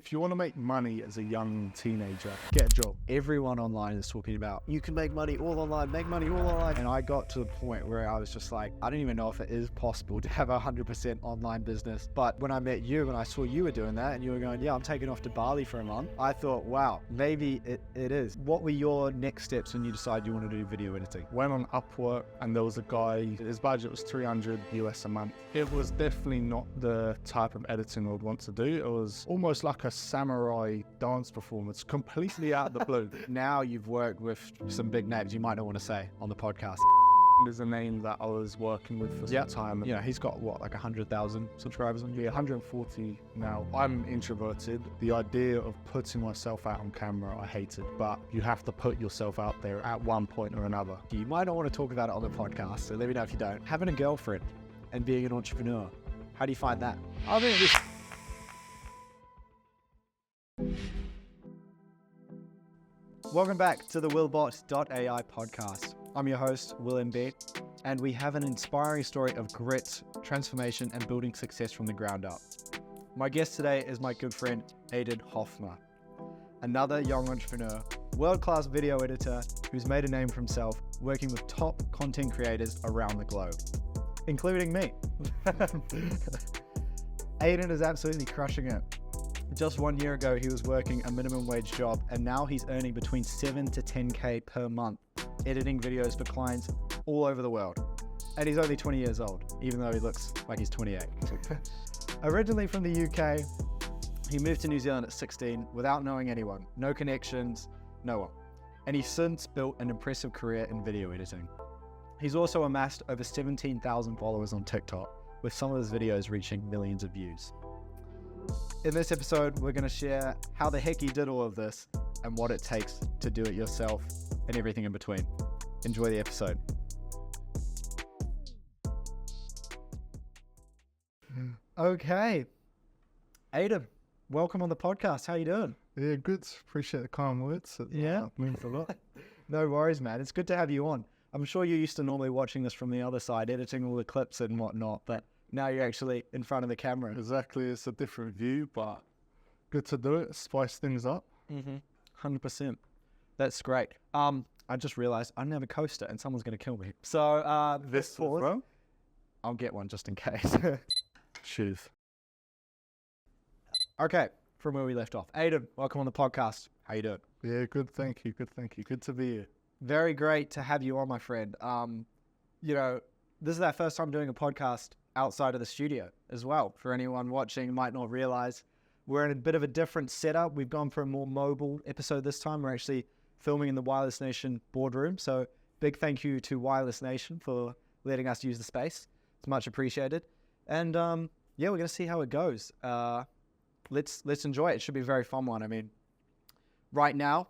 If you want to make money as a young teenager, get a job. Everyone online is talking about, you can make money all online, make money all online. And I got to the point where I was just like, I don't even know if it is possible to have a 100% online business. But when I met you and I saw you were doing that and you were going, yeah, I'm taking off to Bali for a month, I thought, wow, maybe it is. What were your next steps when you decided you wanted to do video editing? Went on Upwork and there was a guy, his budget was $300 US a month. It was definitely not the type of editing I would want to do. It was almost like a samurai dance performance, completely out of the blue. Now you've worked with some big names you might not want to say on the podcast. There's a name that I was working with for some time. Yeah, he's got what, like 100,000 subscribers on YouTube? Yeah, 140 now. I'm introverted. The idea of putting myself out on camera, I hated, but you have to put yourself out there at one point or another. You might not want to talk about it on the podcast, so let me know if you don't. Having a girlfriend and being an entrepreneur, how do you find that? I think this. Welcome back to the Willbot.AI podcast. I'm your host, Will MB, and we have an inspiring story of grit, transformation, and building success from the ground up. My guest today is my good friend, Aidan Hofma, another young entrepreneur, world-class video editor who's made a name for himself working with top content creators around the globe, including me. Aidan is absolutely crushing it. Just 1 year ago, he was working a minimum wage job, and now he's earning between 7 to 10K per month, editing videos for clients all over the world. And he's only 20 years old, even though he looks like he's 28. Originally from the UK, he moved to New Zealand at 16 without knowing anyone, no connections, no one. And he's since built an impressive career in video editing. He's also amassed over 17,000 followers on TikTok, with some of his videos reaching millions of views. In this episode, we're going to share how the heck he did all of this and what it takes to do it yourself and everything in between. Enjoy the episode. Okay. Aidan, welcome on the podcast. How you doing? Yeah, good. Appreciate the kind words. Yeah. Means a lot. No worries, man. It's good to have you on. I'm sure you're used to normally watching this from the other side, editing all the clips and whatnot, but now you're actually in front of the camera. Exactly. It's a different view, but good to do it. Spice things up. 100%. That's great. I just realized I didn't have a coaster and someone's going to kill me. So This pause. one? I'll get one just in case. Cheers. Okay, from where we left off. Aidan, welcome on the podcast. How you doing? Yeah, good. Thank you. Good. Thank you. Good to be here. Very great to have you on, my friend. You know, this is our first time doing a podcast outside of the studio as well. For anyone watching, might not realize we're in a bit of a different setup. We've gone for a more mobile episode this time. We're actually filming in the Wireless Nation boardroom. So big thank you to Wireless Nation for letting us use the space. It's much appreciated. And yeah, we're going to see how it goes. Let's enjoy it. It should be a very fun one. I mean, right now,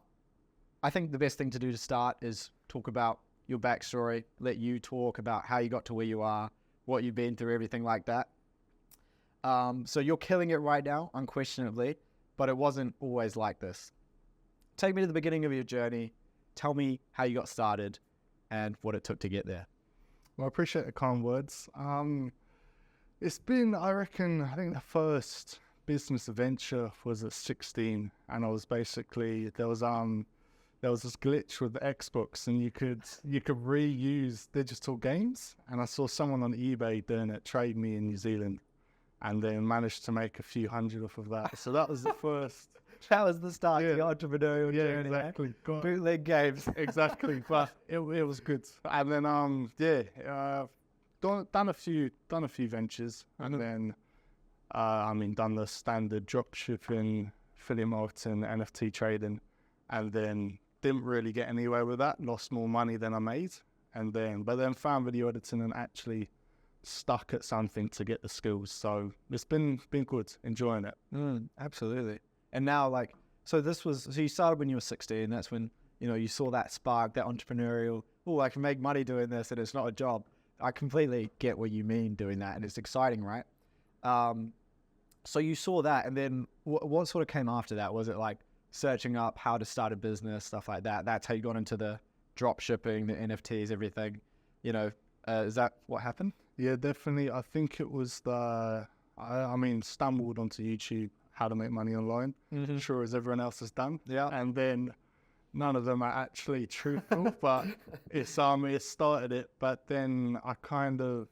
I think the best thing to do to start is talk about your backstory, let you talk about how you got to where you are, what you've been through, everything like that. So you're killing it right now, unquestionably, but it wasn't always like this. Take me to the beginning of your journey. Tell me how you got started and what it took to get there. Well, I appreciate the kind words. It's been, I think the first business venture was at 16, and I was basically, there was this glitch with the Xbox, and you could reuse digital games. And I saw someone on eBay doing it, trade me in New Zealand, and then managed to make a few hundred off of that. So that was the first. That was the start of the entrepreneurial journey. Exactly. Bootleg games. Exactly. But it was good. And then done a few ventures, and then done the standard drop shipping, affiliate marketing, NFT trading, and then didn't really get anywhere with that. Lost more money than I made, but then found video editing and actually stuck at something to get the skills. So it's been good, enjoying it. Absolutely. And now, so you started when you were 16. That's when, you saw that spark, that entrepreneurial, I can make money doing this and it's not a job. I completely get what you mean doing that, and it's exciting, right? So you saw that, and then what sort of came after that? Was it like searching up how to start a business, stuff like that? That's how you got into the drop shipping, the NFTs, everything. Is that what happened? Yeah, definitely. I think it was stumbled onto YouTube, how to make money online, sure as everyone else has done. Yeah. And then none of them are actually truthful, but it started it. But then I kind of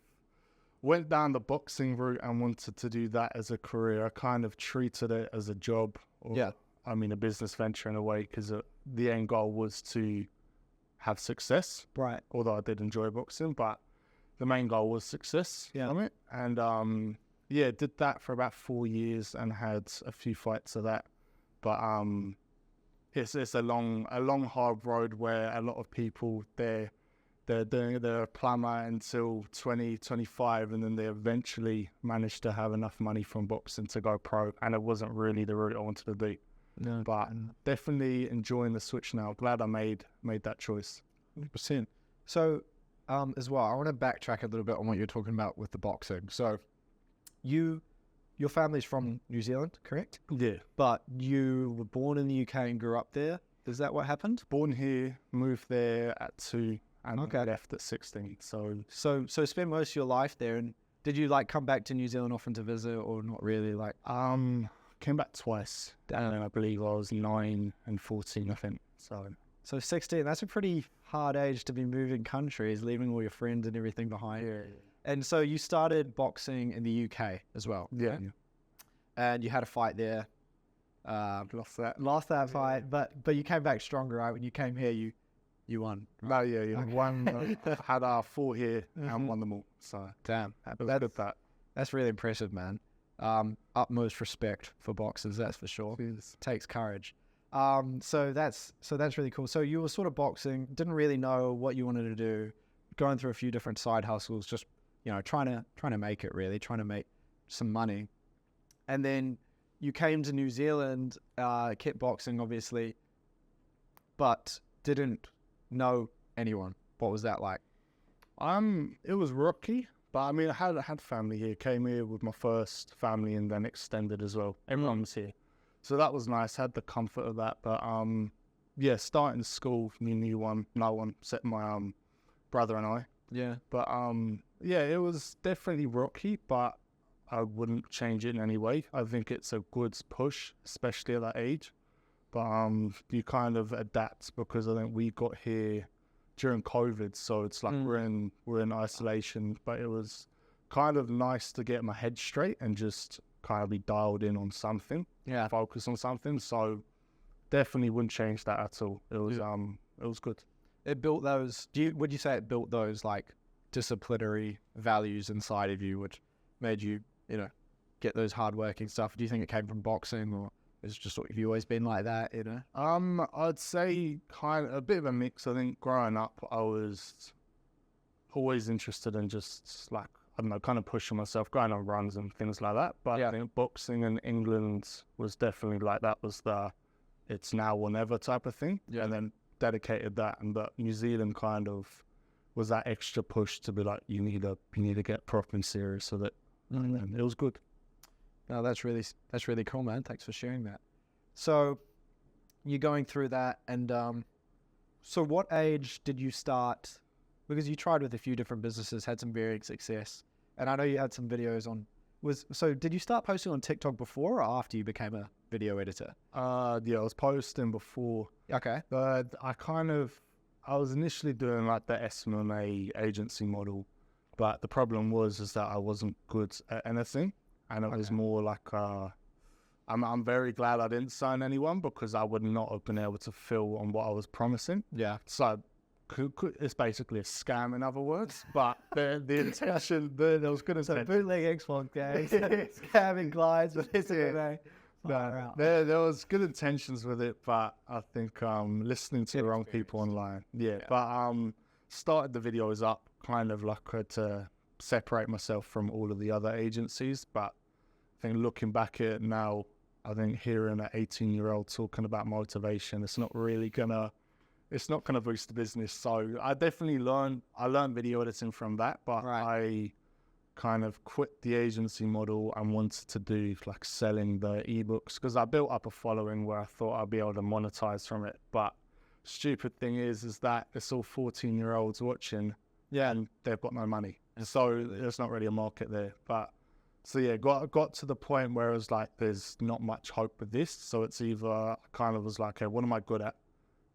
went down the boxing route and wanted to do that as a career. I kind of treated it as a job, or a business venture in a way, because the end goal was to have success. Right. Although I did enjoy boxing, but the main goal was success from it. And did that for about 4 years and had a few fights of that. But it's a long, hard road where a lot of people they're a plumber until 2025, and then they eventually managed to have enough money from boxing to go pro, and it wasn't really the route I wanted to do. No, but definitely enjoying the switch now. Glad I made that choice. 100%. So, as well, I want to backtrack a little bit on what you're talking about with the boxing. So, your family's from New Zealand, correct? Yeah. But you were born in the UK and grew up there. Is that what happened? Born here, moved there at 2, and left at 16. So spend most of your life there. And did you come back to New Zealand often to visit, or not really? Came back twice. And I believe I was 9 and 14, I think. So 16, that's a pretty hard age to be moving countries, leaving all your friends and everything behind. Yeah. And so you started boxing in the UK as well. Yeah. Right? And you had a fight there. Lost that Fight, but you came back stronger, right? When you came here, you won. Right? No, yeah. Won. Had 4 here and won them all. So damn, it was good. That's really impressive, man. Utmost respect for boxers, that's for sure. Takes courage. So that's really cool. So you were sort of boxing, didn't really know what you wanted to do, going through a few different side hustles, just trying to make it, really trying to make some money. And then you came to New Zealand, kept boxing obviously, but didn't know anyone. What was that like? It was rocky, but I had family here. Came here with my first family and then extended as well. Everyone was here. So that was nice. Had the comfort of that. But starting school, no one except my brother and I. Yeah. But it was definitely rocky, but I wouldn't change it in any way. I think it's a good push, especially at that age. But you kind of adapt, because I think we got here during COVID, so it's like we're in isolation. But it was kind of nice to get my head straight and just kind of be dialed in on something. Yeah. Focus on something. So definitely wouldn't change that at all. It was good. It built those. Would you say it built those disciplinary values inside of you, which made you get those hardworking stuff? Do you think it came from boxing, or it's just have you always been like that? I'd say kind of a bit of a mix. I think growing up, I was always interested in just kind of pushing myself, going on runs and things like that. But I think boxing in England was definitely that was the it's now or never type of thing. Yeah. And then dedicated that, and that New Zealand kind of was that extra push to be you need to get proper and serious, so that and it was good. No, that's really cool, man. Thanks for sharing that. So you're going through that, and so what age did you start? Because you tried with a few different businesses, had some varying success, and I know you had some videos on. So did you start posting on TikTok before or after you became a video editor? I was posting before. Okay. But I was initially doing the SME agency model, but the problem was that I wasn't good at anything, and it was more I'm very glad I didn't sign anyone, because I would not have been able to fill on what I was promising. Yeah. So it's basically a scam, in other words, but the intention, there was good intention. Bootleg Xbox games, scamming clients with SME. No, there was good intentions with it, but I think listening to the wrong people online. Yeah. But started the videos up kind of to separate myself from all of the other agencies. But I think looking back at it now, I think hearing an 18-year-old talking about motivation, it's not gonna boost the business. So I definitely learned video editing from that, but I kind of quit the agency model and wanted to do selling the ebooks, because I built up a following where I thought I'd be able to monetize from it. But stupid thing is that it's all 14-year-olds watching, and they've got no money, so there's not really a market there. But So yeah, got to the point where it was like, there's not much hope with this. So it's either I kind of was like, okay, what am I good at?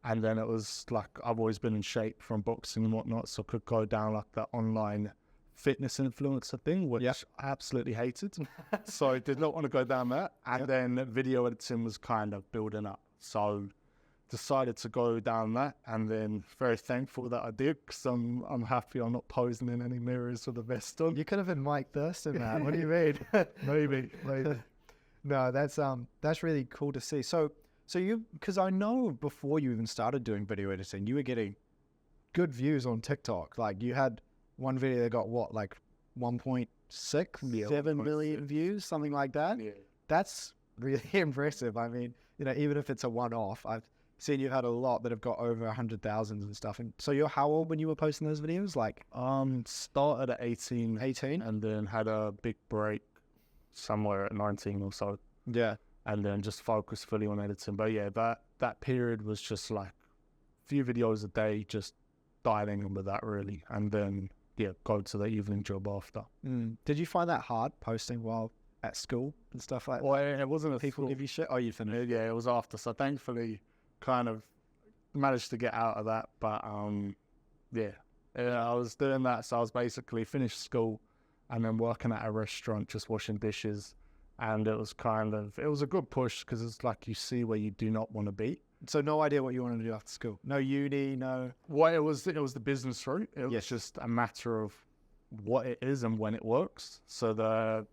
And then it was like, I've always been in shape from boxing and whatnot, so I could go down like that online fitness influencer thing, which I absolutely hated. So I did not want to go down that. And then video editing was kind of building up. So decided to go down that, and then very thankful that I did, because I'm happy I'm not posing in any mirrors with a vest on. You could have been Mike Thurston, man. What do you mean? maybe. No, that's really cool to see. So you, because I know before you even started doing video editing, you were getting good views on TikTok. Like you had one video that got what, like 1.7 million views, something like that. Yeah. That's really impressive. I mean, you know, even if it's a one-off, I've seen you've had a lot that have got over 100,000 and stuff. And so you're how old when you were posting those videos? Like started at 18, 18, and then had a big break somewhere at 19 or so. Yeah. And then just focused fully on editing. But yeah, that period was just like a few videos a day, just diving in with that really. And then go to the evening job after. Did you find that hard posting while at school and stuff like that? Well, it wasn't People give you shit? Oh, you finished? Yeah, it was after. So thankfully kind of managed to get out of that. But I was doing that. So I was basically finished school and then working at a restaurant, just washing dishes. And it was a good push, because it's like you see where you do not want to be. So no idea what you wanted to do after school? No uni, no... Well, it was the business route. It was just a matter of what it is and when it works. So the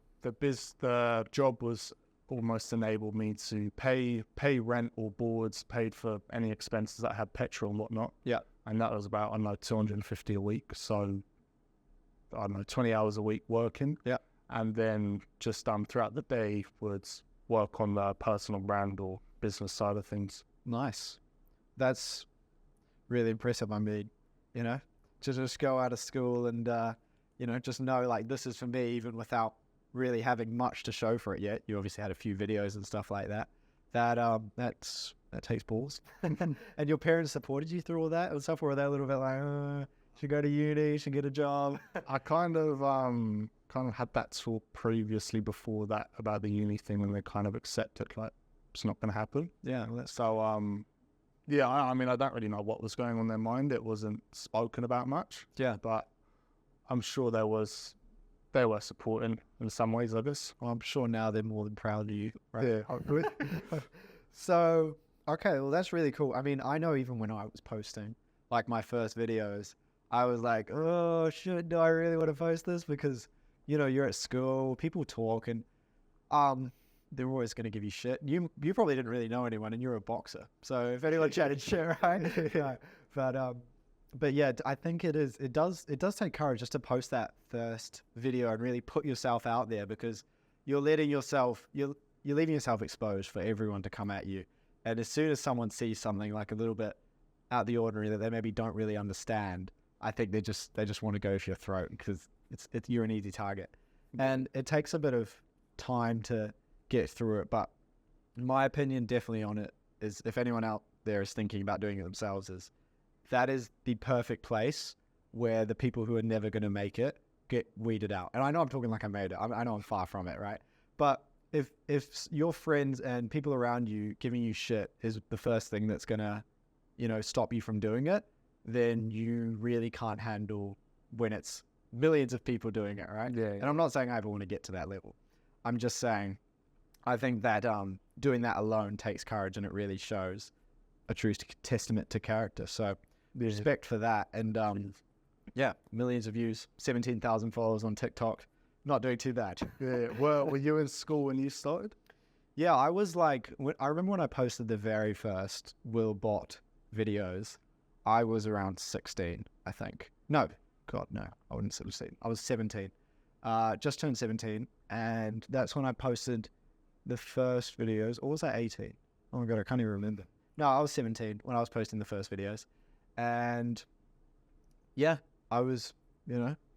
job was almost enabled me to pay rent or boards, paid for any expenses that I had, petrol and whatnot. Yeah. And that was about, I don't know, 250 a week. So, I don't know, 20 hours a week working. Yeah. And then just throughout the day would work on the personal brand or business side of things. Nice. That's really impressive. I mean, you know, to just go out of school and, just know like this is for me, even without really having much to show for it yet. You obviously had a few videos and stuff like that. That takes balls. And your parents supported you through all that and stuff, or were they a little bit like, should go to uni, should get a job? I kind of had that talk previously before that about the uni thing, and they kind of accepted like it's not going to happen. Yeah. So I mean, I don't really know what was going on in their mind. It wasn't spoken about much. Yeah. But I'm sure they were supporting in some ways, I guess. Well, I'm sure now they're more than proud of you, right? Yeah, hopefully. So, okay, well, that's really cool. I mean, I know even when I was posting like my first videos, I was like, oh shit, do I really want to post this? Because, you know, you're at school, people talk, and they're always going to give you shit. You probably didn't really know anyone, and you're a boxer. So if anyone chatted shit, right? Yeah. But yeah, I think it does take courage just to post that first video and really put yourself out there, because you're leaving yourself exposed for everyone to come at you. And as soon as someone sees something like a little bit out of the ordinary that they maybe don't really understand, I think they just want to go for your throat, because you're an easy target. And it takes a bit of time to get through it. But my opinion definitely on it is, if anyone out there is thinking about doing it themselves, is that is the perfect place where the people who are never going to make it get weeded out. And I know I'm talking like I made it. I know I'm far from it, right? But if your friends and people around you giving you shit is the first thing that's going to, stop you from doing it, then you really can't handle when it's millions of people doing it, right? Yeah. And I'm not saying I ever want to get to that level. I'm just saying I think that doing that alone takes courage, and it really shows a true testament to character. So respect for that. And millions of views, 17,000 followers on TikTok. Not doing too bad. Yeah. Were you in school when you started? Yeah, I was like, I remember when I posted the very first Willbot videos, I was around 16, I think. No, God, no, I wasn't 16. I was 17. Just turned 17. And that's when I posted the first videos. Or was I 18? Oh my God, I can't even remember. No, I was 17 when I was posting the first videos. And yeah, I was,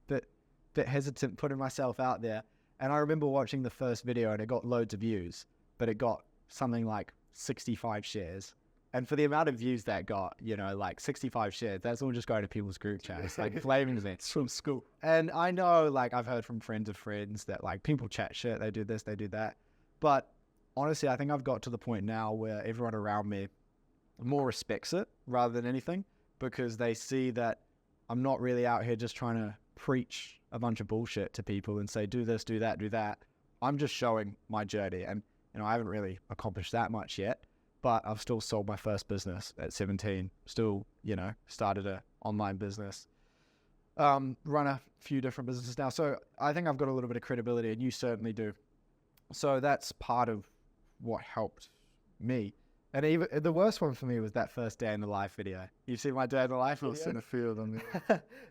bit hesitant putting myself out there. And I remember watching the first video, and it got loads of views, but it got something like 65 shares And for the amount of views that got, you know, like 65 shares, that's all just going to people's group chats, like flaming events from school. And I know, like, I've heard from friends of friends that, like, people chat shit, they do this, they do that. But honestly, I think I've got to the point now where everyone around me more respects it rather than anything, because they see that I'm not really out here just trying to preach a bunch of bullshit to people and say, do this, do that, do that. I'm just showing my journey. And, you know, I haven't really accomplished that much yet, but I've still sold my first business at 17, still, you know, started an online business, run a few different businesses now. So I think I've got a little bit of credibility, and you certainly do. So that's part of what helped me. And even the worst one for me was that first day in the life video. You've seen my day in the life video? I've seen a few of them.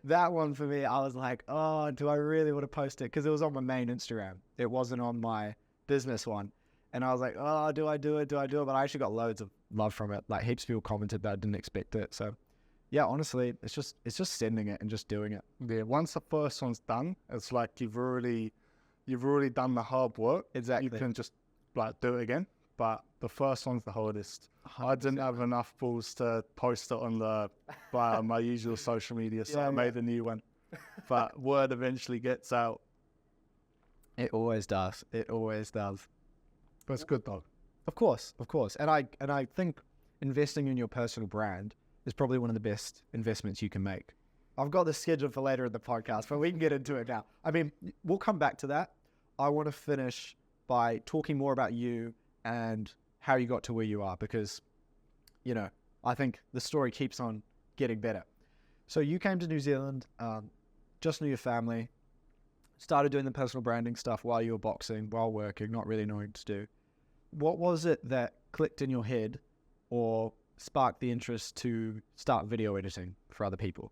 That one for me, I was like, oh, do I really want to post it? Because it was on my main Instagram. It wasn't on my business one. And I was like, oh, do I do it? Do I do it? But I actually got loads of love from it. Like, heaps of people commented that I didn't expect it. So yeah, honestly, it's just sending it and just doing it. Yeah, once the first one's done, it's like you've already done the hard work. Exactly. You can just like do it again. But the first one's the hardest. 100%. I didn't have enough balls to post it on my usual social media, so I made a new one. But word eventually gets out. It always does. It always does. But it's good though. Of course. And I think investing in your personal brand is probably one of the best investments you can make. I've got this scheduled for later in the podcast, but we can get into it now. I mean, we'll come back to that. I want to finish by talking more about you and how you got to where you are, because, you know, I think the story keeps on getting better. So you came to New Zealand, just knew your family, started doing the personal branding stuff while you were boxing, while working, not really knowing what to do. What was it that clicked in your head or sparked the interest to start video editing for other people?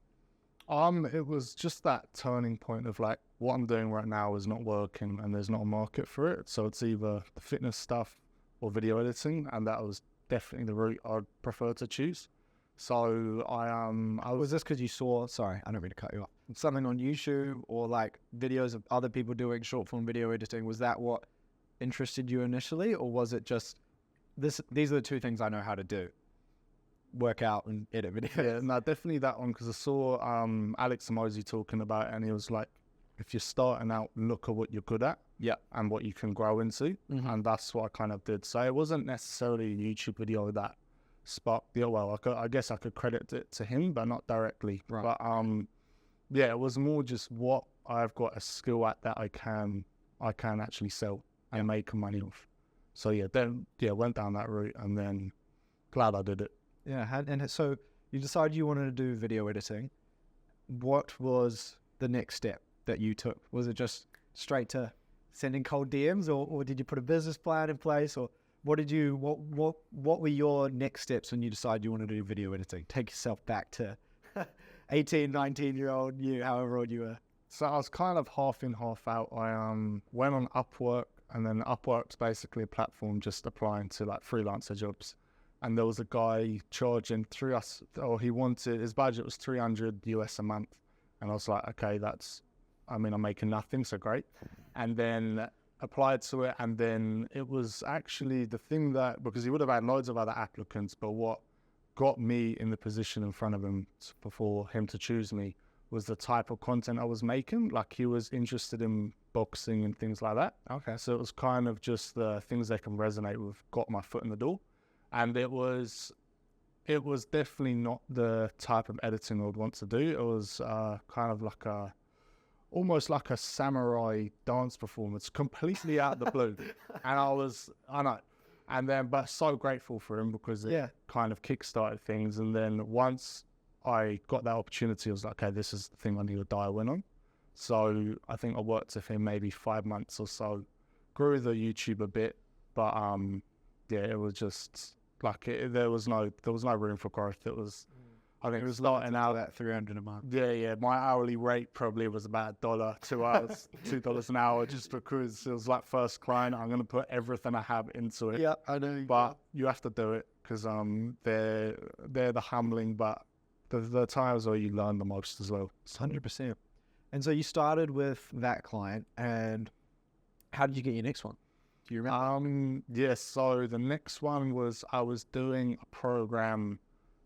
It was just that turning point of like, what I'm doing right now is not working and there's not a market for it. So it's either the fitness stuff or video editing, and that was definitely the route I'd prefer to choose. So I was this because you saw, sorry, I don't mean to cut you off, something on YouTube or like videos of other people doing short form video editing? Was that what interested you initially, or was it just these are the two things I know how to do: work out and edit videos? Yeah, no, definitely that one, because I saw Alex Emosi talking about it, and he was like, if you're starting out, look at what you're good at, and what you can grow into, and that's what I kind of did. So it wasn't necessarily a YouTube video that sparked the, well, I guess I could credit it to him, but not directly. Right. But yeah, it was more just what I've got a skill at that I can actually sell and make money off. So yeah, went down that route, and then glad I did it. Yeah, and so you decided you wanted to do video editing. What was the next step that you took? Was it just straight to sending cold DMs, or did you put a business plan in place, or what were your next steps when you decided you wanted to do video editing? Take yourself back to 18, 19-year-old you, however old you were. So I was kind of half in, half out. I went on Upwork, and then Upwork's basically a platform just applying to like freelancer jobs. And there was a guy charging his budget was $300 a month. And I was like, okay, I'm making nothing, so great. And then applied to it, and then it was actually the thing that, because he would have had loads of other applicants, but what got me in the position in front of him for him to choose me was the type of content I was making. Like, he was interested in boxing and things like that. Okay. So it was kind of just the things they can resonate with got my foot in the door. And it was definitely not the type of editing I would want to do. It was kind of like almost like a samurai dance performance, completely out of the blue. And but so grateful for him, because it kind of kickstarted things. And then once I got that opportunity, I was like, okay, this is the thing I need to dial in on. So I think I worked with him maybe 5 months or so, grew the YouTube a bit, but it was just like there was no room for growth. It was, I think it was starting out at $300 a month. Yeah. My hourly rate probably was about $1, 2 hours, $2 an hour, just because it was like first client. I'm going to put everything I have into it. Yeah, I know. But you have to do it, because they're the humbling, but the times where you learn the most as well. 100%. And so you started with that client, and how did you get your next one? Do you remember? Yes. So the next one was I was doing a program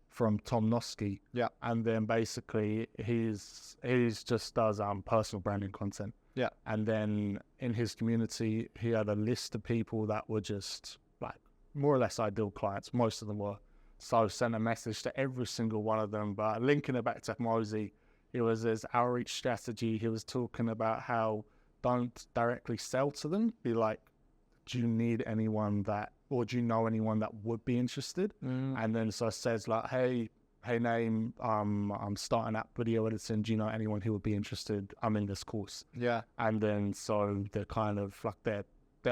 from Tom Nosky. Yeah. And then basically he's just does personal branding content. Yeah. And then in his community, he had a list of people that were just like more or less ideal clients. Most of them were. So I sent a message to every single one of them. But linking it back to Mosey, it was his outreach strategy. He was talking about how don't directly sell to them. Be like, do you need anyone that, or do you know anyone that would be interested? And then so I says like, hey Naeem, I'm starting out video editing. Do you know anyone who would be interested? I'm in this course. Yeah. And then so they're kind of like they're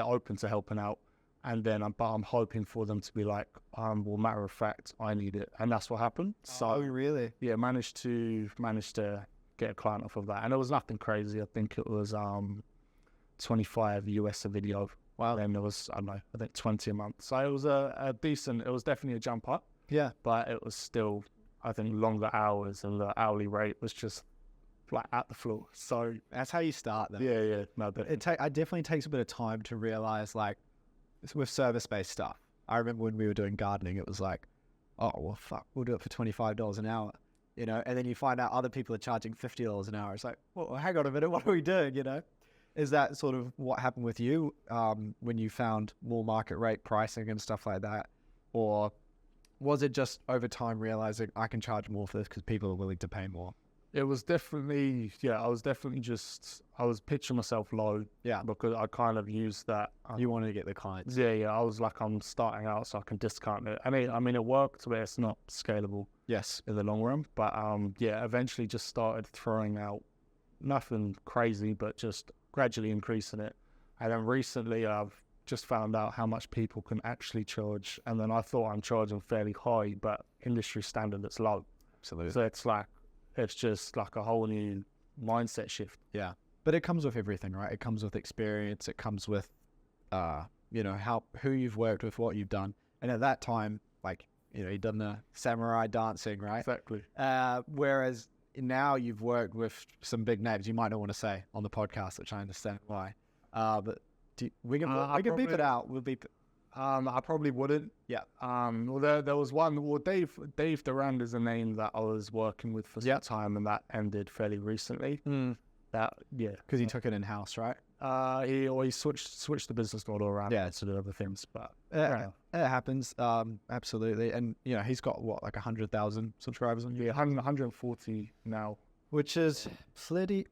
open to helping out. And then I'm hoping for them to be like, well, matter of fact, I need it, and that's what happened. So really? yeah, managed to get a client off of that, and it was nothing crazy. I think it was $25 US a video. Wow. And there was, I don't know, I think 20 a month. So it was a decent, it was definitely a jump up. Yeah. But it was still, I think, longer hours, and the hourly rate was just like at the floor. So that's how you start though. yeah. No, It definitely takes a bit of time to realize, like, with service-based stuff. I remember when we were doing gardening, it was like, oh, well, fuck, we'll do it for $25 an hour, you know? And then you find out other people are charging $50 an hour. It's like, well, hang on a minute, what are we doing, you know? Is that sort of what happened with you when you found more market rate pricing and stuff like that? Or was it just over time realizing I can charge more for this because people are willing to pay more? it was definitely, I was pitching myself low. Yeah. Because I kind of used that. You wanted to get the clients. Yeah. I was like, I'm starting out so I can discount it. I mean, it worked, but it's not scalable Yes. in the long run. But eventually just started throwing out nothing crazy, but just gradually increasing it. And then recently I've just found out how much people can actually charge. And then I thought I'm charging fairly high, but industry standard it's low. Absolutely. So it's just like a whole new mindset shift. Yeah. But it comes with everything, right? It comes with experience. It comes with, who you've worked with, what you've done. And at that time, like, you've done the samurai dancing, right? Exactly. Whereas now you've worked with some big names. You might not want to say on the podcast, which I understand why. But we can beep it out. We'll beep it. I probably wouldn't. Yeah. Well, there was one. Well, Dave Durand is a name that I was working with for some time, and that ended fairly recently. Because he took it in house, right? He switched the business model around. Yeah, to do other things, but it happens. Absolutely, and he's got what, like 100,000 subscribers on YouTube. Yeah, 140 now. Which is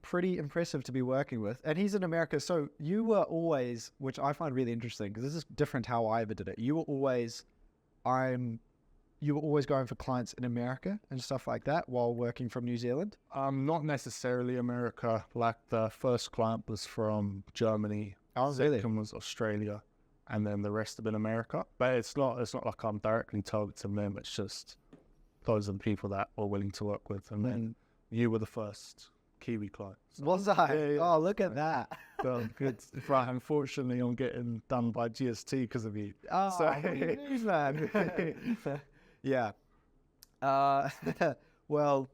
pretty impressive to be working with. And he's in America. So you were always, which I find really interesting, because this is different how I ever did it. You were always going for clients in America and stuff like that while working from New Zealand? Not necessarily America. Like the first client was from Germany. Oh, really? Second was Australia. And then the rest have been America. But it's not like I'm directly targeting them. It's just those are the people that we're willing to work with. And then you were the first Kiwi client. So. Was I? Yeah. Oh, look at that. So good. Right, unfortunately, I'm getting done by GST because of you. Oh, so, man. Yeah. Well,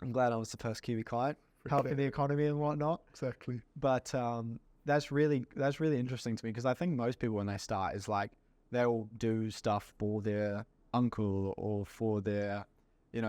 I'm glad I was the first Kiwi client, helping the economy and whatnot. Exactly. But that's really interesting to me, because I think most people when they start is like they'll do stuff for their uncle or for their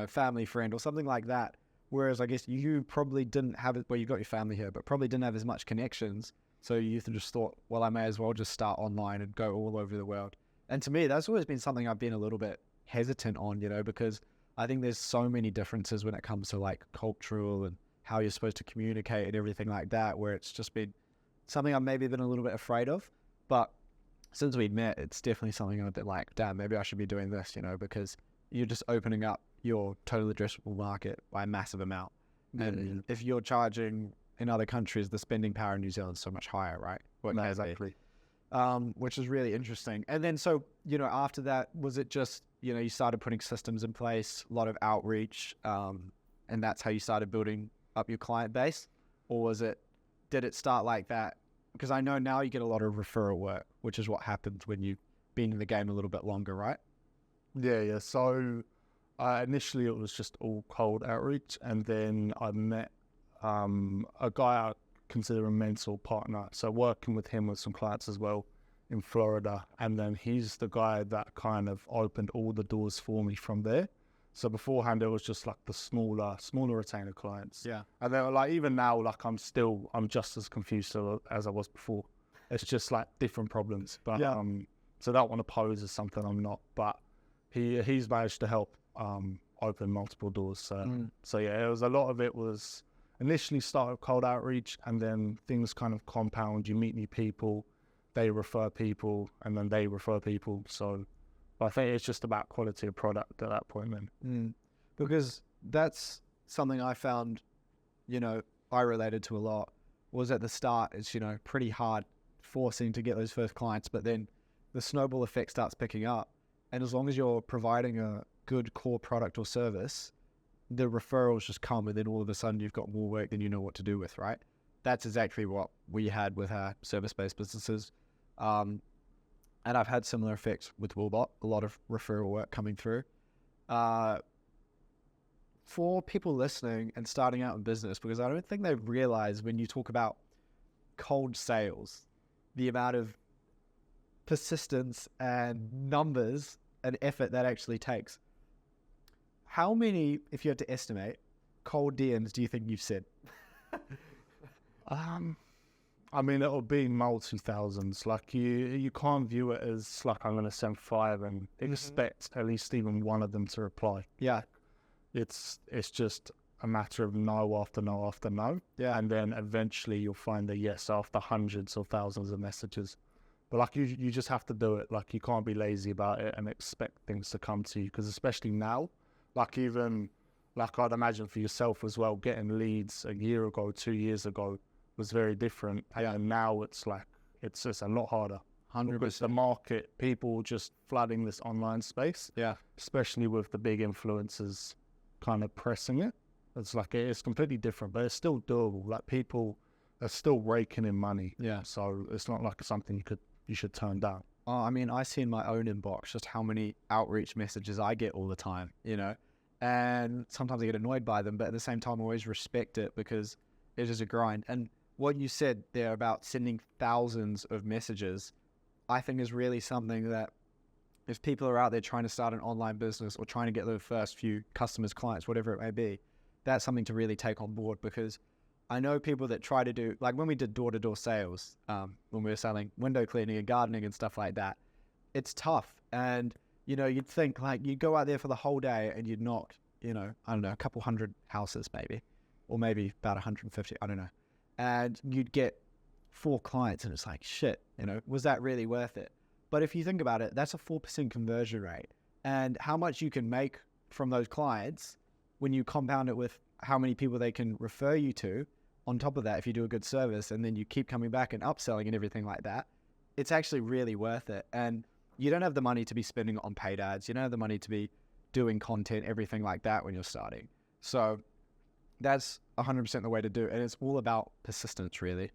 family friend or something like that. Whereas I guess you probably didn't have it. Well, you got your family here, but probably didn't have as much connections. So you just thought, well, I may as well just start online and go all over the world. And to me, that's always been something I've been a little bit hesitant on, because I think there's so many differences when it comes to like cultural and how you're supposed to communicate and everything like that, where it's just been something I've maybe been a little bit afraid of. But since we met, it's definitely something I'm a bit like, damn, maybe I should be doing this, because you're just opening up your total addressable market by a massive amount. And if you're charging in other countries, the spending power in New Zealand is so much higher, right? Exactly. Which is really interesting. And then so, after that, was it just, you started putting systems in place, a lot of outreach, and that's how you started building up your client base? Or did it start like that? Because I know now you get a lot of referral work, which is what happens when you've been in the game a little bit longer, right? Yeah. So initially it was just all cold outreach, and then I met a guy I consider a mentor partner. So working with him with some clients as well. in Florida, and then he's the guy that kind of opened all the doors for me from there. So beforehand, it was just like the smaller retainer clients. Yeah. And then like even now, like I'm just as confused as I was before. It's just like different problems. But Yeah. so that one to pose as something I'm not. But he's managed to help open multiple doors. So yeah, it was a lot of it was initially start with cold outreach, and then things kind of compound. You meet new people, they refer people, and then they refer people. So I think it's just about quality of product at that point then. Because that's something I found, I related to a lot, was at the start, it's, pretty hard forcing to get those first clients, but then the snowball effect starts picking up. And as long as you're providing a good core product or service, the referrals just come, and then all of a sudden you've got more work than you know what to do with, right? That's exactly what we had with our service-based businesses. And I've had similar effects with Willbot, a lot of referral work coming through. For people listening and starting out in business, because I don't think they realize when you talk about cold sales, the amount of persistence and numbers and effort that actually takes. How many, if you had to estimate, cold DMs do you think you've sent? I mean, it'll be multi-thousands. Like you can't view it as like I'm going to send 5 and expect at least even one of them to reply. Yeah. It's just a matter of no after no after no. Yeah. And then eventually you'll find a yes after hundreds or thousands of messages. But like you just have to do it. Like you can't be lazy about it and expect things to come to you. Because especially now, like even like I'd imagine for yourself as well, getting leads a year ago, 2 years ago was very different. And now it's like, it's just a lot harder. 100%. Because the market, people just flooding this online space. Yeah. Especially with the big influencers kind of pressing it. It's like, it's completely different, but it's still doable. Like people are still raking in money. Yeah. So it's not like something you should turn down. I mean, I see in my own inbox just how many outreach messages I get all the time, and sometimes I get annoyed by them, but at the same time, I always respect it because it is a grind. And what you said there about sending thousands of messages, I think is really something that if people are out there trying to start an online business or trying to get their first few customers, clients, whatever it may be, that's something to really take on board, because I know people that try to do, like when we did door-to-door sales, when we were selling window cleaning and gardening and stuff like that, it's tough. And, you'd think like you'd go out there for the whole day and you'd knock, I don't know, a couple hundred houses maybe, or maybe about 150, I don't know. And you'd get 4 clients and it's like, shit, was that really worth it? But if you think about it, that's a 4% conversion rate. And how much you can make from those clients when you compound it with how many people they can refer you to on top of that, if you do a good service and then you keep coming back and upselling and everything like that, it's actually really worth it. And you don't have the money to be spending on paid ads. You don't have the money to be doing content, everything like that when you're starting. So that's 100% the way to do it. And it's all about persistence, really.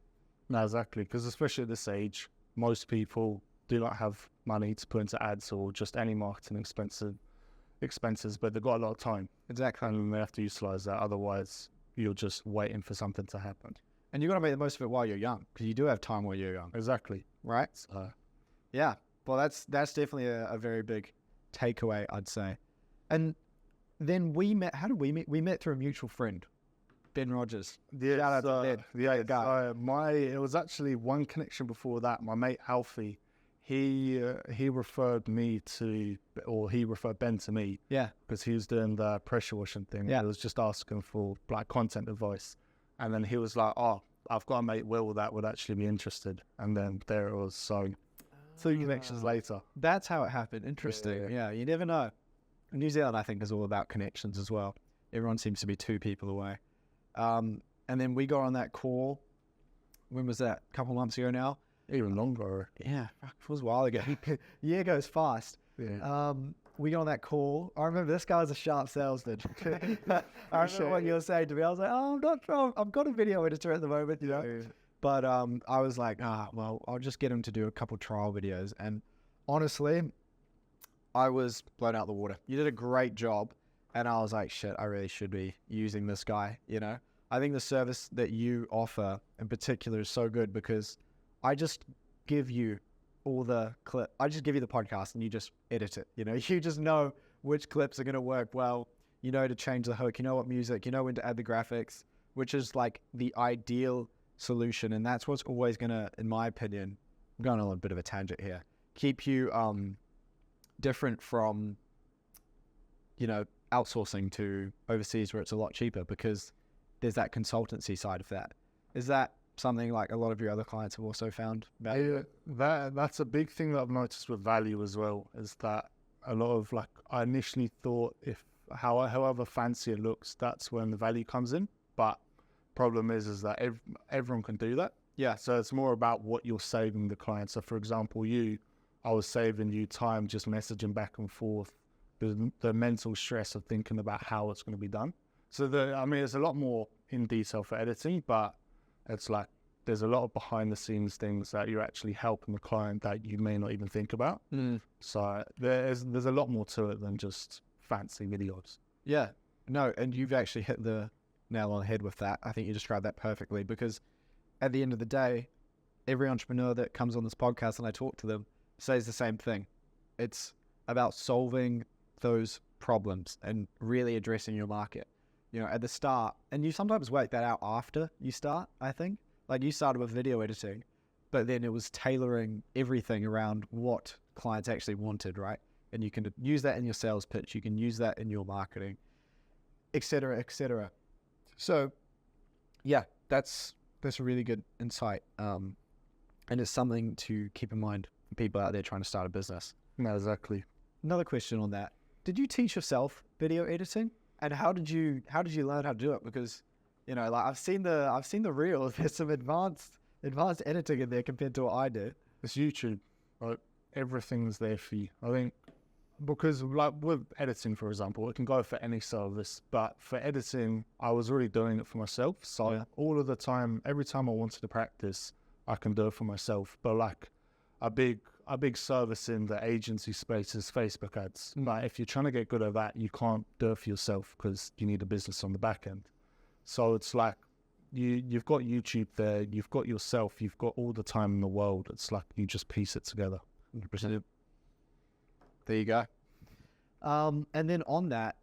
No, exactly. Because especially at this age, most people do not have money to put into ads or just any marketing expenses, but they've got a lot of time. Exactly. And they have to utilize that. Otherwise, you're just waiting for something to happen. And you've got to make the most of it while you're young, because you do have time while you're young. Exactly. Right? So, yeah. Well, that's definitely a very big takeaway, I'd say. And then we met. How did we meet? We met through a mutual friend, Ben Rogers. Yeah, Shout out to Ben. Yeah, guy. It was actually one connection before that. My mate Alfie, he referred me to, or he referred Ben to me. Yeah. Because he was doing the pressure washing thing. Yeah. He was just asking for like content advice, and then he was like, "Oh, I've got a mate Will that would actually be interested." And then there it was. So 2 connections later. That's how it happened. Interesting. Yeah, you never know. New Zealand, I think, is all about connections as well. Everyone seems to be 2 people away. And then we got on that call. When was that? A couple months ago now? Even longer. Yeah, it was a while ago. Year goes fast. Yeah. We got on that call. I remember this guy was a sharp salesman. I remember what you were saying to me. I was like, oh, I'm not sure. I've got a video editor at the moment, Yeah. But I was like, well, I'll just get him to do a couple trial videos. And honestly, I was blown out the water. You did a great job. And I was like, shit, I really should be using this guy, I think the service that you offer in particular is so good because I just give you all the clip. I just give you the podcast and you just edit it. You know, you just know which clips are going to work well. You know to change the hook. You know what music. You know when to add the graphics, which is like the ideal solution. And that's what's always going to, in my opinion, I'm going on a bit of a tangent here, keep you different from, you know, outsourcing to overseas where it's a lot cheaper, because there's that consultancy side of that. Is that something like a lot of your other clients have also found value? That's a big thing that I've noticed with value as well, is that a lot of, like, I initially thought if however fancy it looks, that's when the value comes in. But problem is that everyone can do that. Yeah. So it's more about what you're saving the client. So for example, I was saving you time just messaging back and forth, the mental stress of thinking about how it's going to be done. So there's a lot more in detail for editing, but it's like there's a lot of behind the scenes things that you're actually helping the client that you may not even think about. So there's a lot more to it than just fancy videos. Yeah, no, and you've actually hit the nail on the head with that. I think you described that perfectly, because at the end of the day, every entrepreneur that comes on this podcast and I talk to them says the same thing. It's about solving those problems and really addressing your market, you know, at the start. And you sometimes work that out after you start, I think. Like you started with video editing, but then it was tailoring everything around what clients actually wanted, right? And you can use that in your sales pitch. You can use that in your marketing, et cetera, et cetera. So yeah, that's a really good insight. And it's something to keep in mind for people out there trying to start a business. No, exactly. Another question on that. Did you teach yourself video editing? And how did you learn how to do it? Because, you know, like I've seen the reels. There's some advanced editing in there compared to what I do. It's YouTube, right? Everything's there for you. I think because like with editing, for example, it can go for any service, but for editing, I was already doing it for myself. So all of the time, every time I wanted to practice, I can do it for myself. But like a big service in the agency space is Facebook ads. Like if you're trying to get good at that, you can't do it for yourself because you need a business on the back end. So it's like you've got YouTube there, you've got yourself, you've got all the time in the world. It's like you just piece it together. 100%. There you go. And then on that,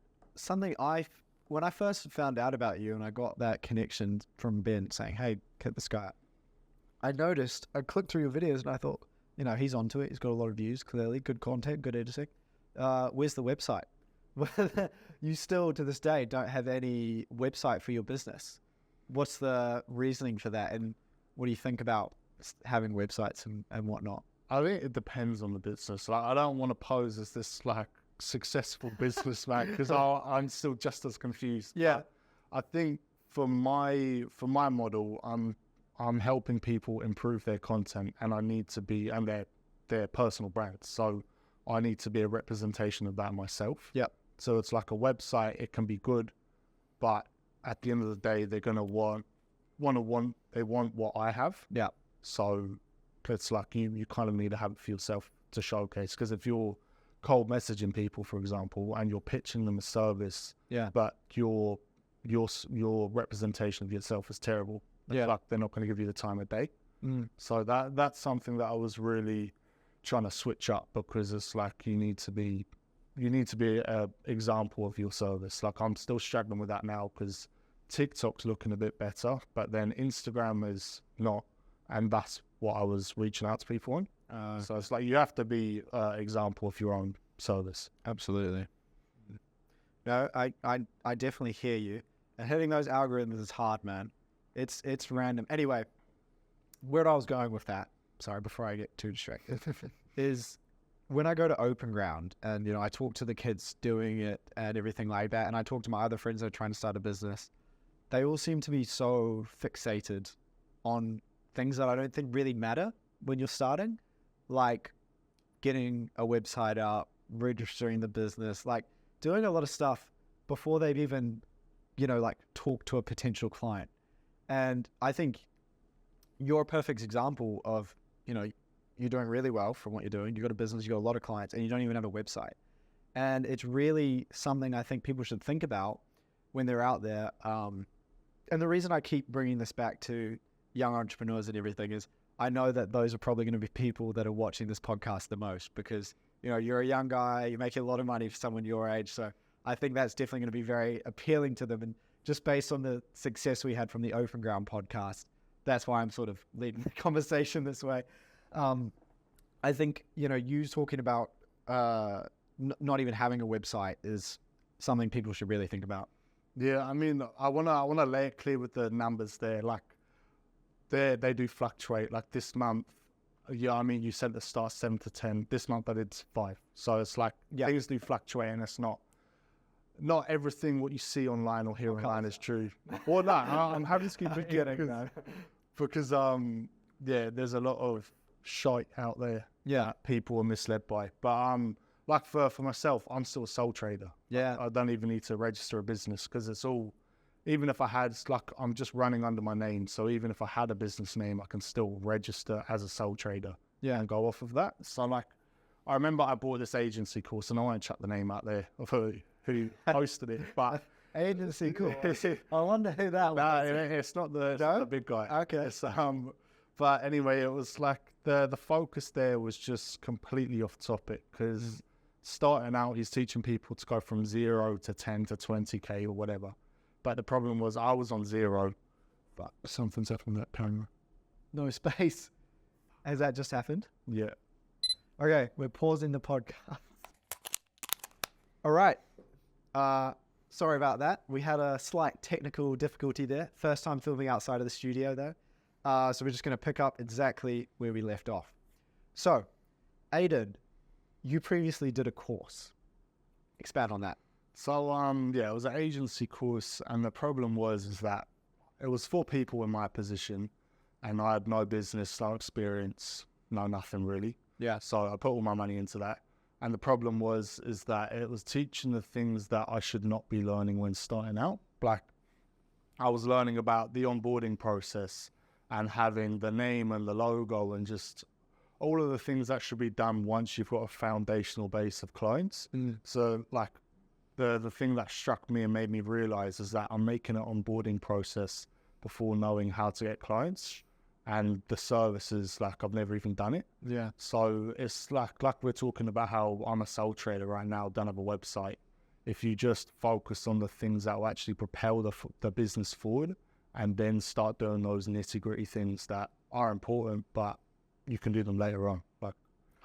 when I first found out about you and I got that connection from Ben saying, hey, hit this guy up, I clicked through your videos and I thought, you know, he's onto it. He's got a lot of views, clearly. Good content, good editing. Where's the website? You still, to this day, don't have any website for your business. What's the reasoning for that? And what do you think about having websites and whatnot? I think it depends on the business. Like, I don't want to pose as this like successful businessman because I'm still just as confused. Yeah. But I think for my model, I'm helping people improve their content, and I need to be, and their personal brand. So I need to be a representation of that myself. Yep. So it's like a website. It can be good, but at the end of the day, they're gonna want what I have. Yeah. So it's like you kind of need to have it for yourself to showcase. Because if you're cold messaging people, for example, and you're pitching them a service, but your representation of yourself is terrible, like they're not going to give you the time of day. So that's something that I was really trying to switch up, because it's like you need to be an example of your service. Like I'm still struggling with that now because TikTok's looking a bit better, but then Instagram is not, and that's what I was reaching out to people on. So it's like you have to be an example of your own service. Absolutely. No, I definitely hear you. And hitting those algorithms is hard, man. It's random. Anyway, where I was going with that, sorry, before I get too distracted, is when I go to Open Ground and, you know, I talk to the kids doing it and everything like that, and I talk to my other friends that are trying to start a business, they all seem to be so fixated on things that I don't think really matter when you're starting, like getting a website up, registering the business, like doing a lot of stuff before they've even, you know, like talked to a potential client. And I think you're a perfect example of, you know, you're doing really well from what you're doing. You've got a business, you've got a lot of clients, and you don't even have a website. And it's really something I think people should think about when they're out there. And the reason I keep bringing this back to young entrepreneurs and everything is I know that those are probably going to be people that are watching this podcast the most because, you know, you're a young guy, you're making a lot of money for someone your age. So I think that's definitely going to be very appealing to them. And just based on the success we had from the Open Ground podcast, that's why I'm sort of leading the conversation this way. I think, you know, you talking about not even having a website is something people should really think about. Yeah, I mean, I wanna lay it clear with the numbers there. Like, they do fluctuate. Like this month, yeah, I mean, you said at the start 7 to 10. This month I did 5. So it's like things do fluctuate, and it's not everything what you see online or hear online is true. Well, no, I'm happy to keep it because there's a lot of shite out there. Yeah, that people are misled by. But like for myself, I'm still a sole trader. Yeah, I don't even need to register a business because it's all. Even if I had, like, I'm just running under my name. So even if I had a business name, I can still register as a sole trader. Yeah, and go off of that. So like, I remember I bought this agency course, and I won't chuck the name out there of who hosted it, but agency course. I wonder who that was. No, it's not the big guy. Okay. It's, but anyway, it was like the focus there was just completely off topic because starting out, he's teaching people to go from 0 to 10 to 20K or whatever. But the problem was I was on 0, but something's happened with that camera. No space. Has that just happened? Yeah. Okay, we're pausing the podcast. All right. Sorry about that. We had a slight technical difficulty there. First time filming outside of the studio though. So we're just going to pick up exactly where we left off. So, Aidan, you previously did a course. Expand on that. So, it was an agency course, and the problem is that it was for people in my position, and I had no business, no experience, no nothing really. Yeah. So I put all my money into that. And the problem is that it was teaching the things that I should not be learning when starting out. Like, I was learning about the onboarding process and having the name and the logo and just all of the things that should be done once you've got a foundational base of clients. So like, the thing that struck me and made me realize is that I'm making an onboarding process before knowing how to get clients, and the services, like, I've never even done it. Yeah. So it's like we're talking about how I'm a sole trader right now, don't have a website. If you just focus on the things that will actually propel the business forward, and then start doing those nitty gritty things that are important, but you can do them later on. Like,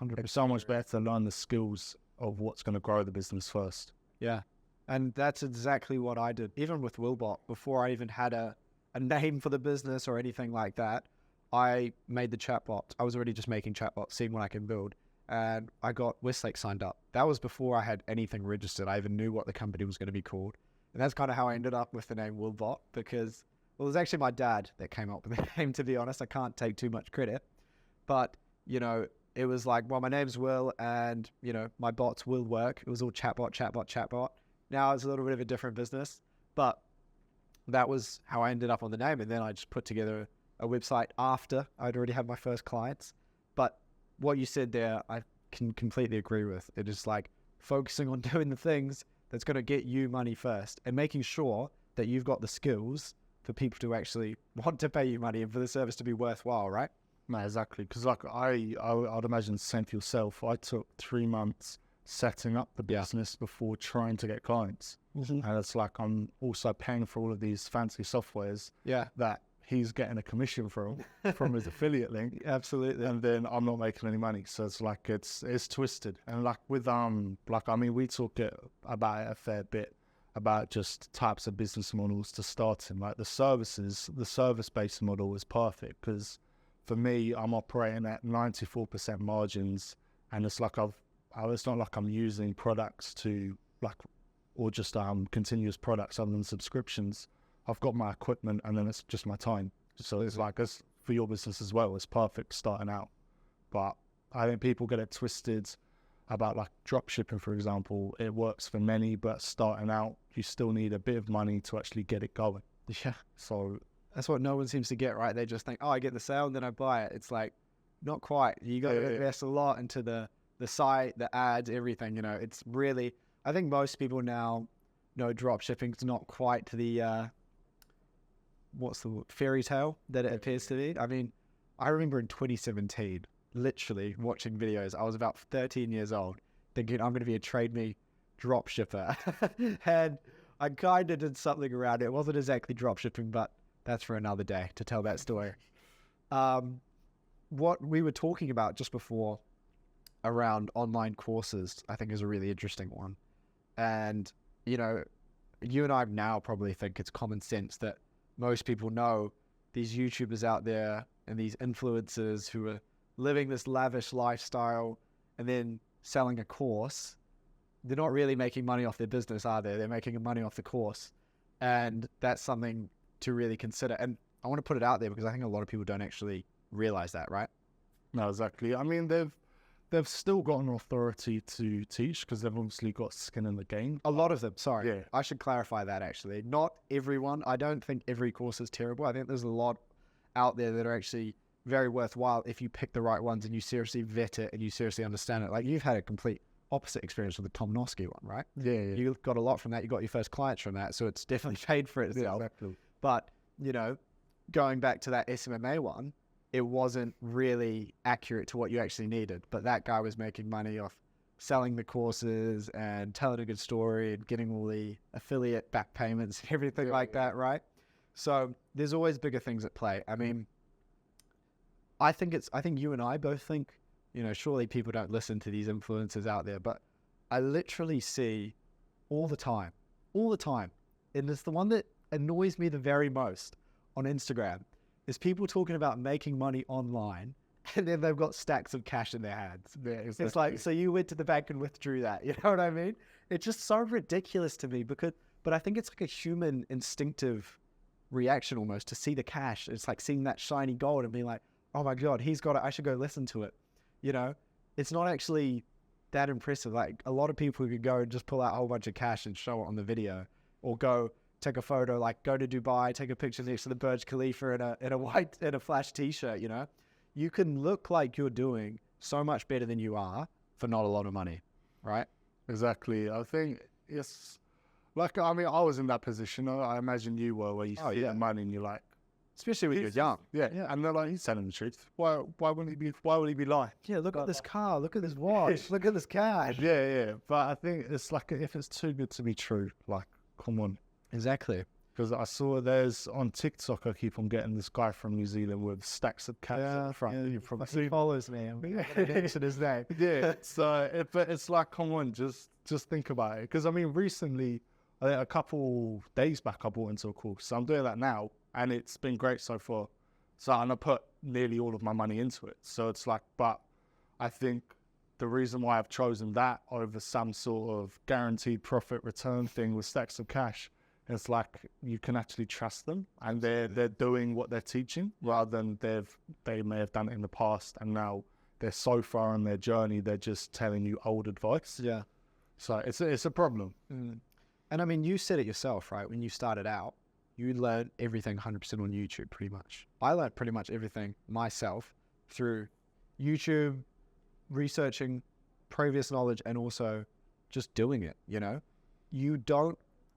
100%. It's so much better to learn the skills of what's going to grow the business first. Yeah. And that's exactly what I did. Even with Willbot, before I even had a name for the business or anything like that, I made the chatbot. I was already just making chatbots, seeing what I can build. And I got Westlake signed up. That was before I had anything registered. I even knew what the company was going to be called. And that's kind of how I ended up with the name Willbot, because, well, it was actually my dad that came up with the name, to be honest. I can't take too much credit. But, you know, it was like, well, my name's Will, and, you know, my bots will work. It was all chatbot. Now it's a little bit of a different business. But that was how I ended up on the name. And then I just put together a website after I'd already had my first clients. But what you said there, I can completely agree with. It is like focusing on doing the things that's going to get you money first, and making sure that you've got the skills for people to actually want to pay you money and for the service to be worthwhile, right? No, exactly. Because like I'd imagine same for yourself. I took 3 months setting up the business before trying to get clients. And it's like I'm also paying for all of these fancy softwares that he's getting a commission from his affiliate link. Absolutely. And then I'm not making any money. So it's like it's twisted. And like with like, I mean, we talk about it a fair bit about just types of business models to start in. Like the service-based model is perfect, because for me, I'm operating at 94% margins, and it's like it's not like I'm using products to like, or just continuous products other than subscriptions. I've got my equipment, and then it's just my time. So it's like, it's for your business as well. It's perfect starting out. But I think people get it twisted about like drop shipping, for example. It works for many, but starting out, you still need a bit of money to actually get it going. Yeah. So that's what no one seems to get, right? They just think, oh, I get the sale and then I buy it. It's like, not quite. You got to invest a lot into the site, the ads, everything. You know, it's really, I think most people now know drop shipping's not quite the, what's the word, fairy tale that it appears to be. I mean, I remember in 2017, literally watching videos. I was about 13 years old, thinking I'm going to be a Trade Me drop shipper. And I kind of did something around it. It wasn't exactly drop shipping, but that's for another day to tell that story. What we were talking about just before around online courses, I think is a really interesting one. And, you know, you and I now probably think it's common sense that most people know these YouTubers out there and these influencers who are living this lavish lifestyle and then selling a course. They're not really making money off their business, are they? They're making money off the course. And that's something to really consider. And I want to put it out there because I think a lot of people don't actually realize that, right? No, exactly. I mean, they've still got an authority to teach because they've obviously got skin in the game. A lot of them, sorry. Yeah. I should clarify that actually. Not everyone. I don't think every course is terrible. I think there's a lot out there that are actually very worthwhile if you pick the right ones and you seriously vet it and you seriously understand it. Like you've had a complete opposite experience with the Tom Nosky one, right? Yeah. You got a lot from that. You got your first clients from that. So it's definitely paid for itself. Yeah, exactly. But, you know, going back to that SMMA one, it wasn't really accurate to what you actually needed. But that guy was making money off selling the courses and telling a good story and getting all the affiliate back payments and everything like that, right? So there's always bigger things at play. I mean, I think you and I both think, you know, surely people don't listen to these influencers out there, but I literally see all the time, and it's the one that annoys me the very most on Instagram, is people talking about making money online and then they've got stacks of cash in their hands. Yeah, exactly. It's like, so you went to the bank and withdrew that, you know what I mean? It's just so ridiculous to me but I think it's like a human instinctive reaction almost to see the cash. It's like seeing that shiny gold and being like, oh my God, he's got it. I should go listen to it. You know, it's not actually that impressive. Like a lot of people could go and just pull out a whole bunch of cash and show it on the video, or go take a photo, like go to Dubai, take a picture next to the Burj Khalifa in a flash t-shirt. You know, you can look like you're doing so much better than you are for not a lot of money, right? Exactly. I think it's like, I mean, I was in that position. I imagine you were, where you see the money and you're like, especially when you're young. Yeah. And they're like, he's telling the truth. Why would he be lying? Yeah, look at this car, look at this watch, look at this cash. Yeah. But I think it's like, if it's too good to be true, like, come on. Exactly. Because I saw there's on TikTok, I keep on getting this guy from New Zealand with stacks of cash at the front. Yeah, You probably he follows me. I'm going to mention his name. Yeah. So, but it's like, come on, just think about it. Because I mean, recently, I think a couple days back, I bought into a course. So I'm doing that now, and it's been great so far. So, and I put nearly all of my money into it. So it's like, but I think the reason why I've chosen that over some sort of guaranteed profit return thing with stacks of cash, it's like you can actually trust them, and they're doing what they're teaching, rather than they may have done it in the past and now they're so far on their journey, they're just telling you old advice. Yeah. So it's a problem. And I mean, you said it yourself, right? When you started out, you learned everything 100% on YouTube, pretty much. I learned pretty much everything myself through YouTube, researching previous knowledge, and also just doing it, you know?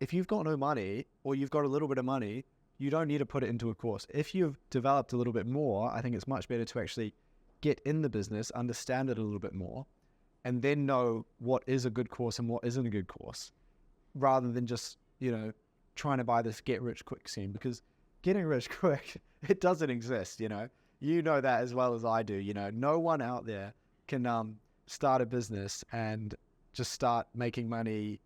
If you've got no money, or you've got a little bit of money, you don't need to put it into a course. If you've developed a little bit more, I think it's much better to actually get in the business, understand it a little bit more, and then know what is a good course and what isn't a good course, rather than just, you know, trying to buy this get rich quick scheme, because getting rich quick, it doesn't exist, you know? You know that as well as I do, you know? No one out there can start a business and just start making money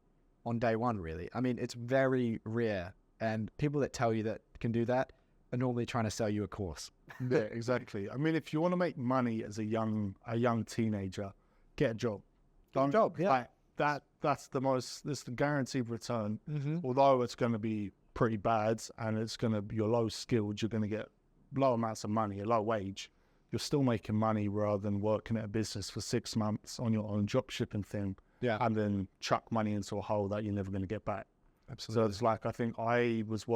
on day one, really. I mean, it's very rare, and people that tell you that can do that are normally trying to sell you a course. Yeah, exactly. I mean, if you want to make money as a young teenager, get a job. Yeah. Like, that's the guaranteed return. Mm-hmm. Although it's going to be pretty bad, and you're low skilled, you're going to get low amounts of money, a low wage. You're still making money rather than working at a business for 6 months on your own drop shipping thing. Yeah. And then chuck money into a hole that you're never going to get back. Absolutely. So it's like, I think I was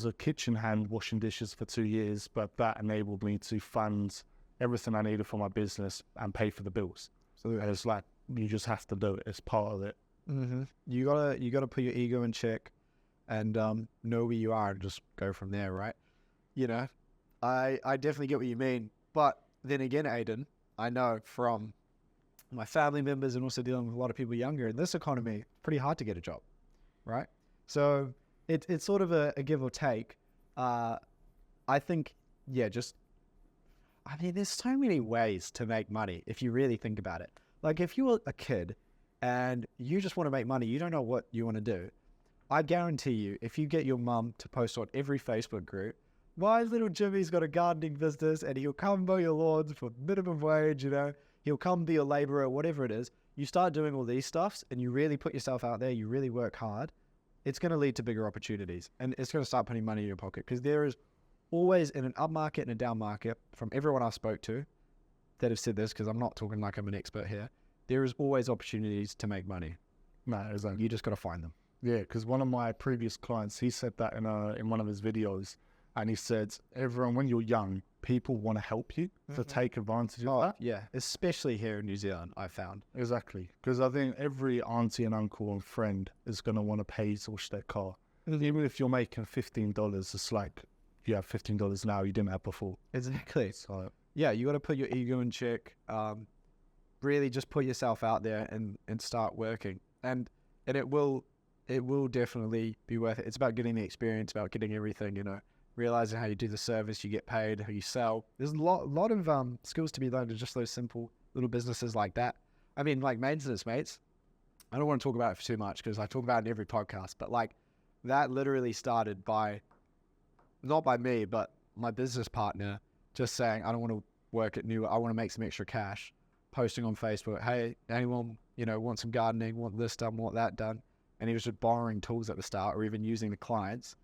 a kitchen hand washing dishes for 2 years, but that enabled me to fund everything I needed for my business and pay for the bills. So it's like, you just have to do it. It's part of it. Mm-hmm. You gotta put your ego in check and know where you are and just go from there, right? You know, I definitely get what you mean. But then again, Aidan, I know from my family members and also dealing with a lot of people younger in this economy, pretty hard to get a job, right? So it's sort of a give or take. I think, yeah, there's so many ways to make money if you really think about it. Like if you're a kid and you just want to make money, you don't know what you want to do. I guarantee you, if you get your mum to post on every Facebook group, my little Jimmy's got a gardening business and he'll come mow your lawns for minimum wage, he'll come be a laborer, whatever it is. You start doing all these stuffs and you really put yourself out there, you really work hard, it's going to lead to bigger opportunities and it's going to start putting money in your pocket, because there is always, in an up market and a down market, from everyone I spoke to that have said this, because I'm not talking like I'm an expert here, there is always opportunities to make money. No, exactly. You just got to find them. Yeah, because one of my previous clients, he said that in one of his videos, and he said, everyone, when you're young, people want to help you to take advantage of that. Yeah, especially here in New Zealand, I found. Exactly, because I think every auntie and uncle and friend is going to want to pay to wash their car. Even if you're making $15, it's like, you have $15 now, you didn't have before. Exactly. So yeah, you got to put your ego in check. Really just put yourself out there and start working. And it will definitely be worth it. It's about getting the experience, about getting everything, realizing how you do the service, you get paid, how you sell. There's a lot of skills to be learned in just those simple little businesses like that. I mean, like maintenance, mates. I don't want to talk about it for too much because I talk about it in every podcast, but like that literally started not by me, but my business partner just saying, I don't want to work at New, I want to make some extra cash, posting on Facebook, hey, anyone, want some gardening, want this done, want that done. And he was just borrowing tools at the start, or even using the clients,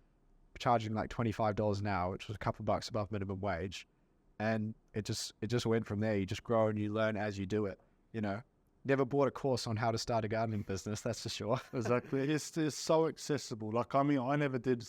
charging like $25 an hour, which was a couple bucks above minimum wage. And it just went from there. You just grow and you learn as you do it, Never bought a course on how to start a gardening business, that's for sure. exactly. It's so accessible. Like, I mean, I never did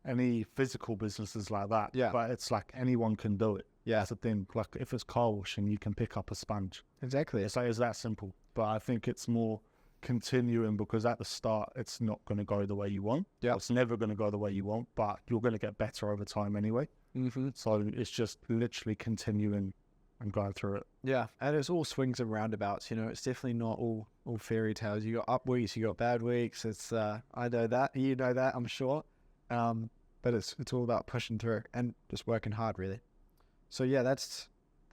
any physical businesses like that. Yeah. But it's like anyone can do it. Yeah. That's the thing. Like, if it's car washing, you can pick up a sponge. Exactly. It's that simple. But I think it's more continuing, because at the start, it's not going to go the way you want. Yeah. It's never going to go the way you want, but you're going to get better over time anyway. Mm-hmm. So it's just literally continuing and going through it. Yeah. And it's all swings and roundabouts, It's definitely not all fairy tales. You got up weeks, you got bad weeks. It's, I know that, you know that, I'm sure. But it's all about pushing through and just working hard, really. So yeah, that's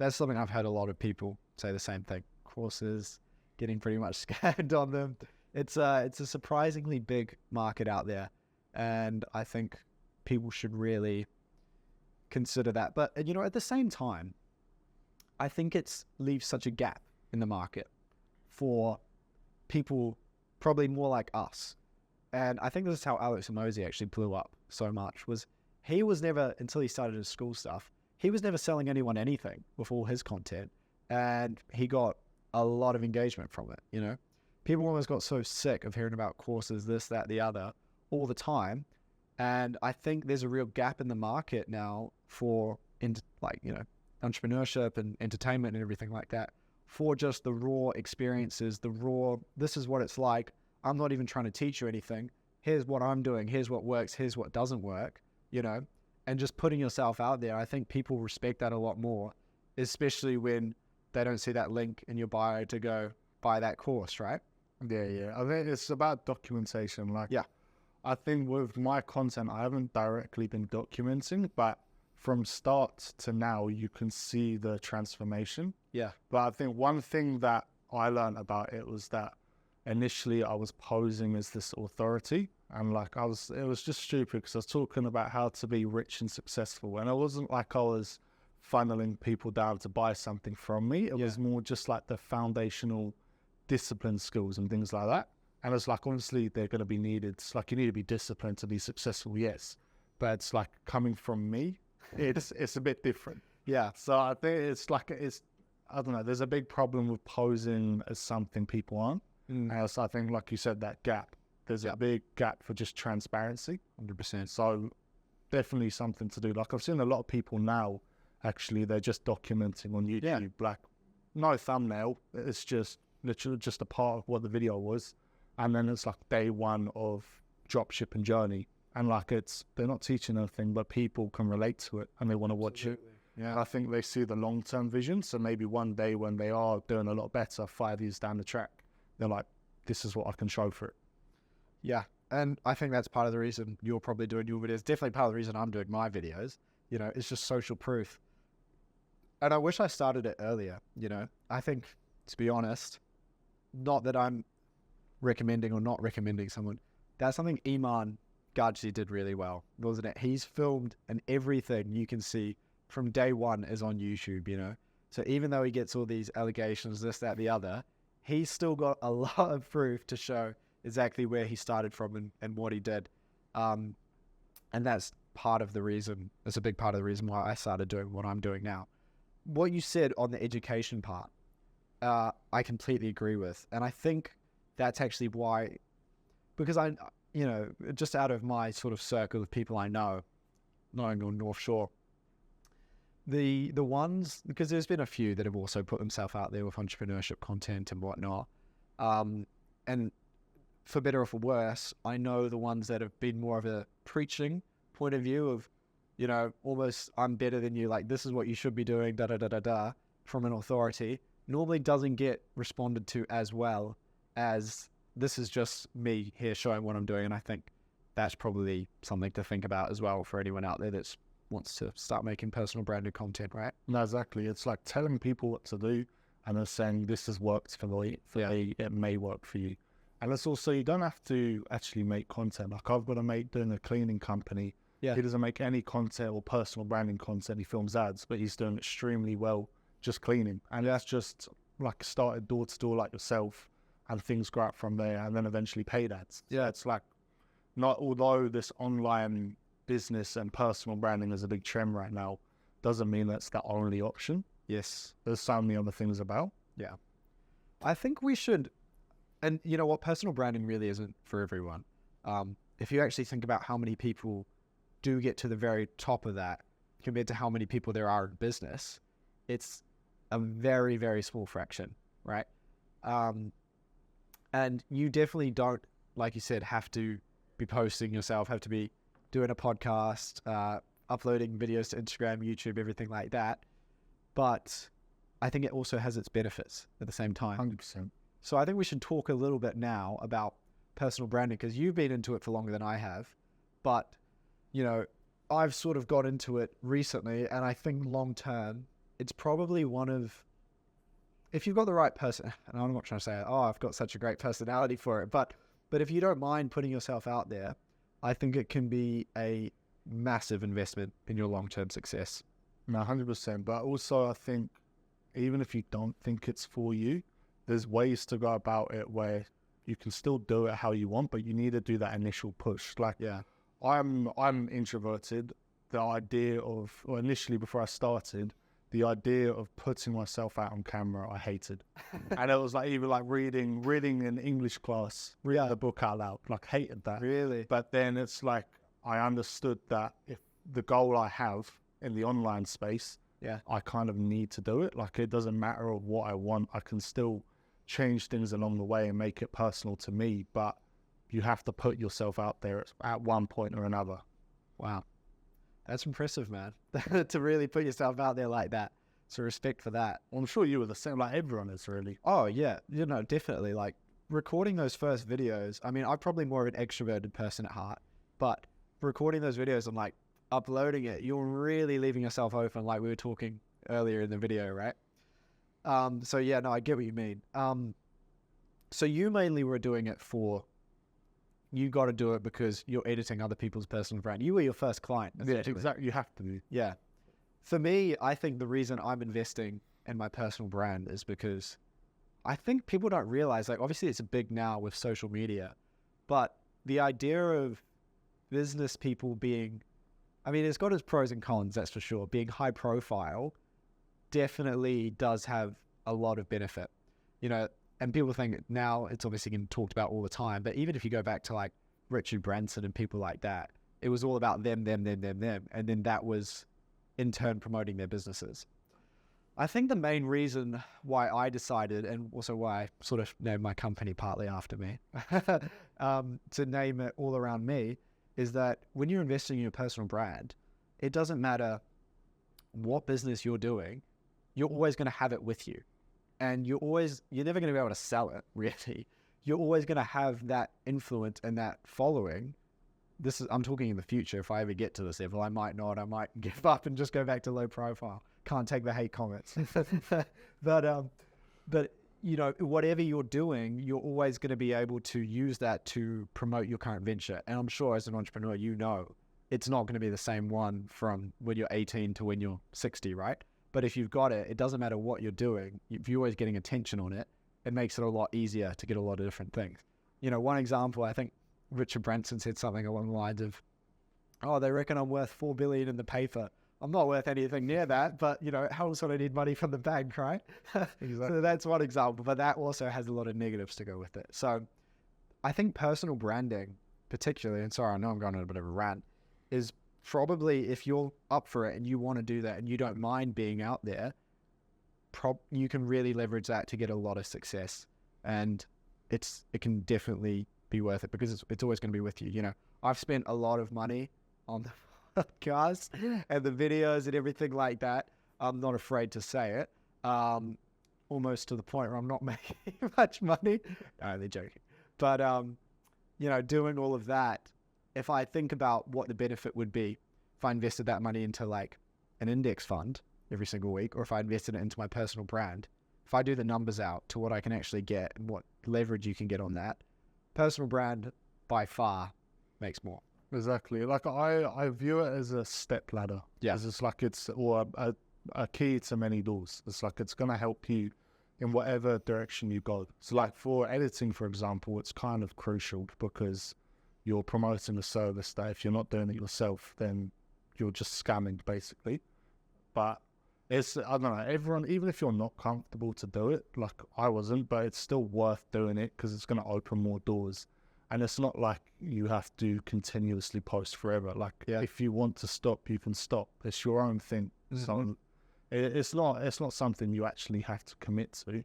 something I've heard a lot of people say the same thing. Courses, getting pretty much scammed on them. It's a surprisingly big market out there, and I think people should really consider that. But at the same time, I think it's leaves such a gap in the market for people probably more like us. And I think this is how Alex Hormozi actually blew up so much, was he was never, until he started his school stuff, he was never selling anyone anything with all his content. And he got a lot of engagement from it, People almost got so sick of hearing about courses, this, that, the other, all the time. And I think there's a real gap in the market now for, entrepreneurship and entertainment and everything like that, for just the raw experiences, this is what it's like. I'm not even trying to teach you anything. Here's what I'm doing. Here's what works. Here's what doesn't work, and just putting yourself out there. I think people respect that a lot more, especially when they don't see that link in your bio to go buy that course, right? Yeah. I think it's about documentation. Like, yeah, I think with my content, I haven't directly been documenting, but from start to now, you can see the transformation. Yeah. But I think one thing that I learned about it was that initially I was posing as this authority, and it was just stupid, because I was talking about how to be rich and successful, and it wasn't like I was funneling people down to buy something from me. It was more just like the foundational discipline skills and things like that. And it's like, obviously they're going to be needed. It's like, you need to be disciplined to be successful, yes, but it's like, coming from me, it's a bit different. Yeah. So I think I don't know, there's a big problem with posing as something people aren't. And so I think, like you said, that gap, there's a big gap for just transparency. 100%. So definitely something to do. Like, I've seen a lot of people now, actually, they're just documenting on YouTube, like no thumbnail. It's just literally just a part of what the video was. And then it's like day one of dropshipping journey. and like they're not teaching anything, but people can relate to it and they want to watch it. Yeah. And I think they see the long-term vision. So maybe one day when they are doing a lot better, 5 years down the track, they're like, this is what I can show for it. Yeah. And I think that's part of the reason you're probably doing your videos. Definitely part of the reason I'm doing my videos. You know, it's just social proof. And I wish I started it earlier. You know, I think, to be honest, not that I'm recommending or not recommending someone, that's something Iman Gajji did really well, wasn't it? He's filmed, and everything you can see from day one is on YouTube, you know? So even though he gets all these allegations, this, that, the other, he's still got a lot of proof to show exactly where he started from and what he did. And that's part of the reason, it's a big part of the reason why I started doing what I'm doing now. What you said on the education part, I completely agree with. And I think that's actually why, because I, you know, just out of my sort of circle of people I know, knowing on North Shore, the ones, because there's been a few that have also put themselves out there with entrepreneurship content and whatnot. And for better or for worse, I know the ones that have been more of a preaching point of view of, you know, almost I'm better than you, like this is what you should be doing, da da da da da, from an authority, normally doesn't get responded to as well as this is just me here showing what I'm doing. And I think that's probably something to think about as well for anyone out there that wants to start making personal branded content, right? No, exactly. It's like telling people what to do and then saying this has worked for me, it may work for you. And it's also, you don't have to actually make content. Like I've got a mate doing a cleaning company. Yeah. He doesn't make any content or personal branding content. He films ads, but he's doing extremely well just cleaning. And that's just like started door to door like yourself, and things grow up from there, and then eventually paid ads. Yeah. It's like, not although this online business and personal branding is a big trend right now, doesn't mean that's the only option. Yes. There's so many other things about. Yeah. I think we should, and you know what, personal branding really isn't for everyone. If you actually think about how many people do get to the very top of that compared to how many people there are in business, it's a very, very small fraction, right? And you definitely don't, like you said, have to be posting yourself, have to be doing a podcast, uploading videos to Instagram, YouTube, everything like that. But I think it also has its benefits at the same time. 100%. So I think we should talk a little bit now about personal branding, because you've been into it for longer than I have. But, you know, I've sort of got into it recently, and I think long term, it's probably one of, if you've got the right person, and I'm not trying to say, oh, I've got such a great personality for it, but if you don't mind putting yourself out there, I think it can be a massive investment in your long-term success. No, 100%. But also I think even if you don't think it's for you, there's ways to go about it where you can still do it how you want, but you need to do that initial push. Like, Yeah. I'm introverted. The idea of, or initially before I started, the idea of putting myself out on camera, I hated. And it was like even like reading in English class, reading the book out loud, like hated that. Really? But then it's like, I understood that if the goal I have in the online space, Yeah. I kind of need to do it. Like it doesn't matter of what I want. I can still change things along the way and make it personal to me, but you have to put yourself out there at one point or another. Wow. That's impressive, man. To really put yourself out there like that. So respect for that. I'm sure you were the same, like everyone is really. Oh, yeah. You know, definitely. Like recording those first videos, I mean, I'm probably more of an extroverted person at heart, but recording those videos and like uploading it, you're really leaving yourself open, like we were talking earlier in the video, right? So yeah, no, I get what you mean. So you mainly were doing it for, you got to do it because you're editing other people's personal brand. You were your first client. Yeah, exactly. You have to be. Yeah. For me, I think the reason I'm investing in my personal brand is because I think people don't realize, like, obviously it's a big now with social media, but the idea of business people being, I mean, it's got its pros and cons, that's for sure. Being high profile definitely does have a lot of benefit, you know, and people think now it's obviously getting talked about all the time, but even if you go back to like Richard Branson and people like that, it was all about them. And then that was in turn promoting their businesses. I think the main reason why I decided, and also why I sort of named my company partly after me, to name it All Around Me, is that when you're investing in your personal brand, it doesn't matter what business you're doing, you're always going to have it with you. And you're never going to be able to sell it, really. You're always going to have that influence and that following. I'm talking in the future. If I ever get to this level, I might not. I might give up and just go back to low profile. Can't take the hate comments. But you know, whatever you're doing, you're always going to be able to use that to promote your current venture. And I'm sure as an entrepreneur, you know, it's not going to be the same one from when you're 18 to when you're 60, right? But if you've got it, it doesn't matter what you're doing. If you're always getting attention on it, it makes it a lot easier to get a lot of different things. You know, one example, I think Richard Branson said something along the lines of, oh, they reckon I'm worth $4 billion in the paper. I'm not worth anything near that, but, you know, how else would I need money from the bank, right? Exactly. So that's one example, but that also has a lot of negatives to go with it. So I think personal branding, particularly, and sorry, I know I'm going on a bit of a rant, is probably, if you're up for it and you want to do that and you don't mind being out there, you can really leverage that to get a lot of success. And it can definitely be worth it because it's always going to be with you. You know, I've spent a lot of money on the podcast and the videos and everything like that. I'm not afraid to say it. Almost to the point where I'm not making much money. No, they're joking. But, you know, doing all of that, if I think about what the benefit would be if I invested that money into like an index fund every single week, or if I invested it into my personal brand, if I do the numbers out to what I can actually get and what leverage you can get on that, personal brand by far makes more. Exactly. Like I view it as a step ladder. Yeah. It's like or a key to many doors. It's like it's going to help you in whatever direction you go. So like for editing, for example, it's kind of crucial because you're promoting a service that if you're not doing it yourself, then you're just scamming basically. But I don't know, everyone, even if you're not comfortable to do it, like I wasn't, but it's still worth doing it because it's going to open more doors. And it's not like you have to continuously post forever. Like if you want to stop, you can stop. It's your own thing. Mm-hmm. So it's not something you actually have to commit to.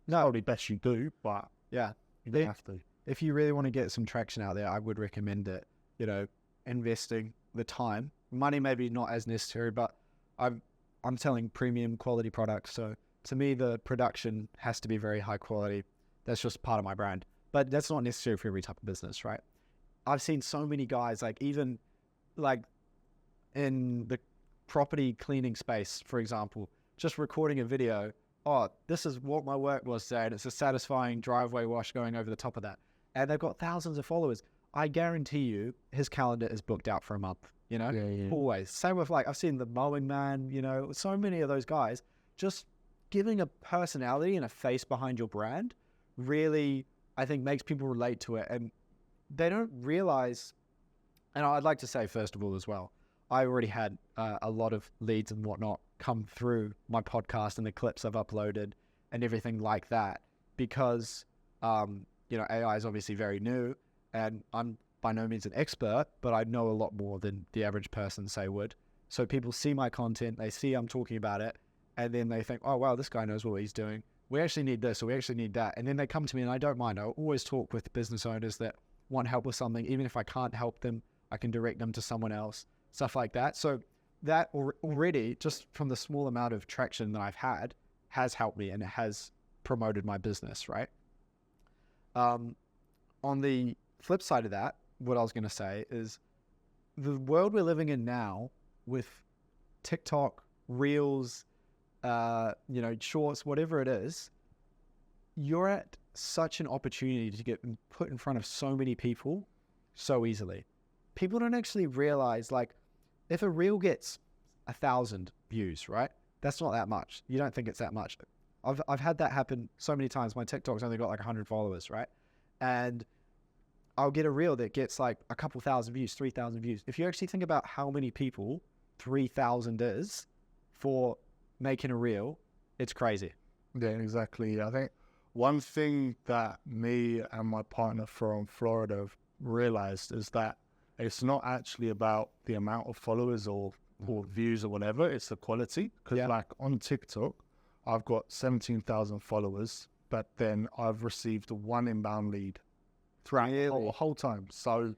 No, probably best you do, but yeah, you don't have to. If you really want to get some traction out there, I would recommend it. You know, investing the time. Money maybe not as necessary, but I'm selling premium quality products. So to me, the production has to be very high quality. That's just part of my brand. But that's not necessary for every type of business, right? I've seen so many guys, like even like in the property cleaning space, for example, just recording a video. Oh, this is what my work was today. And it's a satisfying driveway wash going over the top of that. And they've got thousands of followers. I guarantee you his calendar is booked out for a month, you know, always. Same with like, I've seen the mowing man, you know, so many of those guys. Just giving a personality and a face behind your brand really, I think, makes people relate to it. And they don't realize, and I'd like to say, first of all, as well, I already had a lot of leads and whatnot come through my podcast and the clips I've uploaded and everything like that, because, you know, AI is obviously very new and I'm by no means an expert, but I know a lot more than the average person, say, would. So people see my content, they see I'm talking about it, and then they think, oh, wow, this guy knows what he's doing. We actually need this, or we actually need that. And then they come to me, and I don't mind. I always talk with business owners that want help with something. Even if I can't help them, I can direct them to someone else, stuff like that. So that already, just from the small amount of traction that I've had, has helped me and it has promoted my business, right? On the flip side of that, what I was going to say is the world we're living in now with TikTok, Reels, you know, shorts, whatever it is, you're at such an opportunity to get put in front of so many people so easily. People don't actually realize, like, if a reel gets 1,000 views, right? That's not that much. You don't think it's that much. I've had that happen so many times. My TikTok's only got like 100 followers, right? And I'll get a reel that gets like a couple thousand views, 3,000 views. If you actually think about how many people 3,000 is for making a reel, it's crazy. Yeah, exactly. I think one thing that me and my partner from Florida have realized is that it's not actually about the amount of followers or views or whatever, it's the quality. Because like on TikTok, I've got 17,000 followers, but then I've received one inbound lead throughout the whole time. So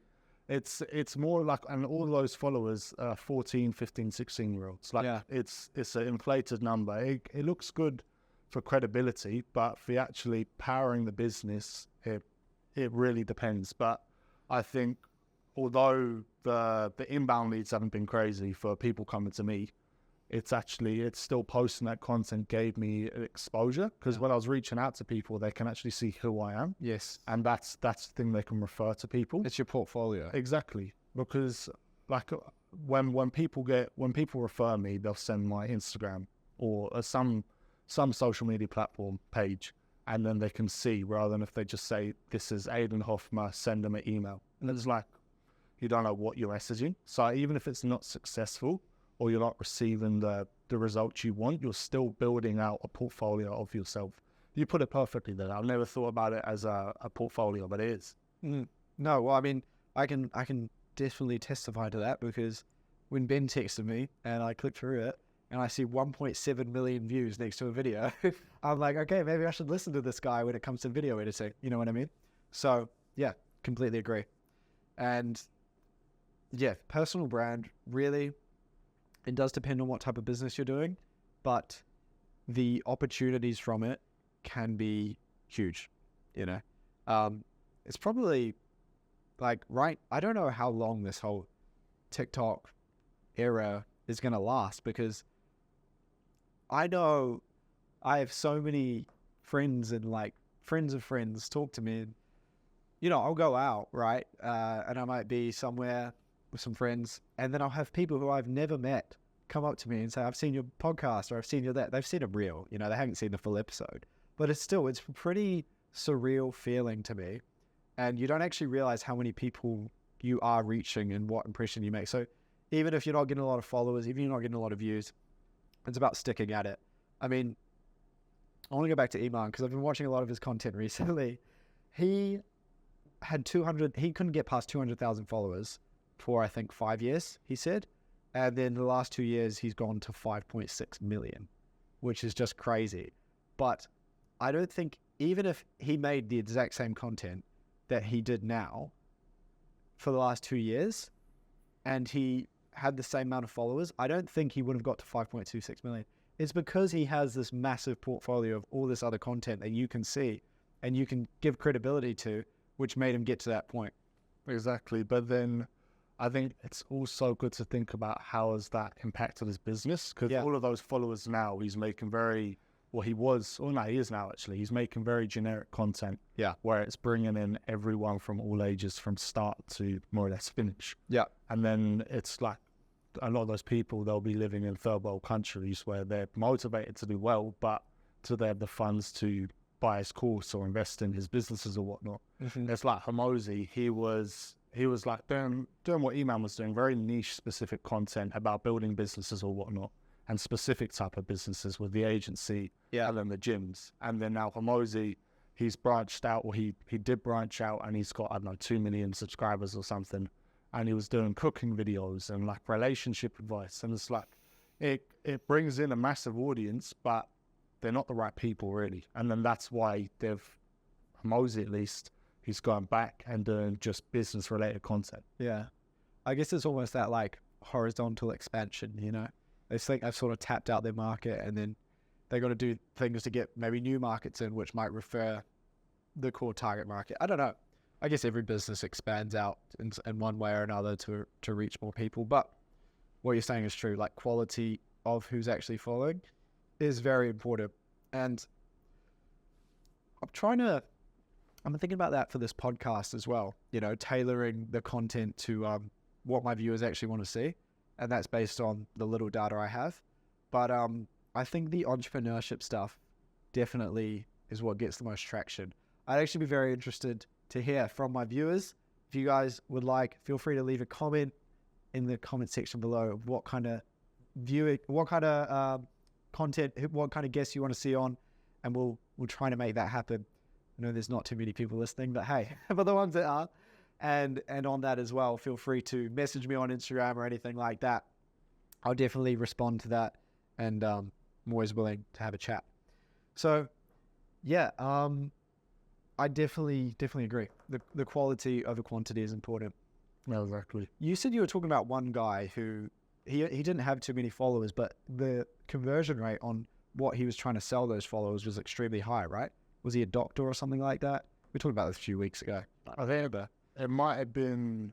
It's more like, and all those followers are 14, 15, 16-year-olds. Like, Yeah. it's an inflated number. It looks good for credibility, but for actually powering the business, it really depends. But I think although the inbound leads haven't been crazy for people coming to me, it's still posting that content gave me exposure, because when I was reaching out to people, they can actually see who I am. Yes. And that's the thing, they can refer to people. It's your portfolio. Exactly. Because like when people refer me, they'll send my Instagram or some social media platform page, and then they can see, rather than if they just say, this is Aidan Hofma, send them an email. And it's like, you don't know what you're messaging. So even if it's not successful, or you're not receiving the results you want, you're still building out a portfolio of yourself. You put it perfectly there. I've never thought about it as a portfolio, but it is. No, well, I mean, I can definitely testify to that, because when Ben texted me and I clicked through it and I see 1.7 million views next to a video, I'm like, okay, maybe I should listen to this guy when it comes to video editing. You know what I mean? So yeah, completely agree. And yeah, personal brand, really, it does depend on what type of business you're doing, but the opportunities from it can be huge, you know. It's probably like, I don't know how long this whole TikTok era is going to last, because I know I have so many friends and like friends of friends talk to me, and, you know, I'll go out, right? And I might be somewhere with some friends, and then I'll have people who I've never met come up to me and say, I've seen your podcast, or I've seen your that. They've seen a reel, you know, they haven't seen the full episode, but it's a pretty surreal feeling to me. And you don't actually realize how many people you are reaching and what impression you make. So even if you're not getting a lot of followers, even if you're not getting a lot of views, it's about sticking at it. I mean, I want to go back to Iman, because I've been watching a lot of his content recently. He couldn't get past 200,000 followers for, I think, 5 years, he said. And then the last 2 years, he's gone to 5.6 million, which is just crazy. But I don't think, even if he made the exact same content that he did now for the last 2 years, and he had the same amount of followers, I don't think he would have got to 5.26 million. It's because he has this massive portfolio of all this other content that you can see and you can give credibility to, which made him get to that point. Exactly. But then I think it's also good to think about how has that impacted his business, because all of those followers now, he's making he is now actually, he's making very generic content. Yeah. Where it's bringing in everyone from all ages from start to more or less finish. Yeah. And then it's like a lot of those people, they'll be living in third world countries where they're motivated to do well, but do they have the funds to buy his course or invest in his businesses or whatnot? Mm-hmm. It's like Hamosi, he was like doing what Iman was doing, very niche specific content about building businesses or whatnot, and specific type of businesses with the agency and then the gyms. And then now Hamosi, he's branched out, or he did branch out, and he's got, I don't know, 2 million subscribers or something. And he was doing cooking videos and like relationship advice. And it's like, it brings in a massive audience, but they're not the right people really. And then that's why Hamosi at least, he's going back and doing just business related content. Yeah. I guess it's almost that like horizontal expansion, you know? They think I've sort of tapped out their market, and then they got to do things to get maybe new markets in, which might refer the core target market. I don't know. I guess every business expands out in one way or another to reach more people. But what you're saying is true. Like, quality of who's actually following is very important. And I'm thinking about that for this podcast as well, you know, tailoring the content to what my viewers actually want to see. And that's based on the little data I have. But I think the entrepreneurship stuff definitely is what gets the most traction. I'd actually be very interested to hear from my viewers. If you guys would like, feel free to leave a comment in the comment section below of what kind of content, what kind of guests you want to see on, and we'll try to make that happen. I know there's not too many people listening, but hey, for the ones that are, and on that as well, feel free to message me on Instagram or anything like that. I'll definitely respond to that, and I'm always willing to have a chat. So yeah, I definitely agree. The quality over quantity is important. No, exactly. You said you were talking about one guy who he didn't have too many followers, but the conversion rate on what he was trying to sell those followers was extremely high, right? Was he a doctor or something like that? We talked about this a few weeks ago. I think it might have been.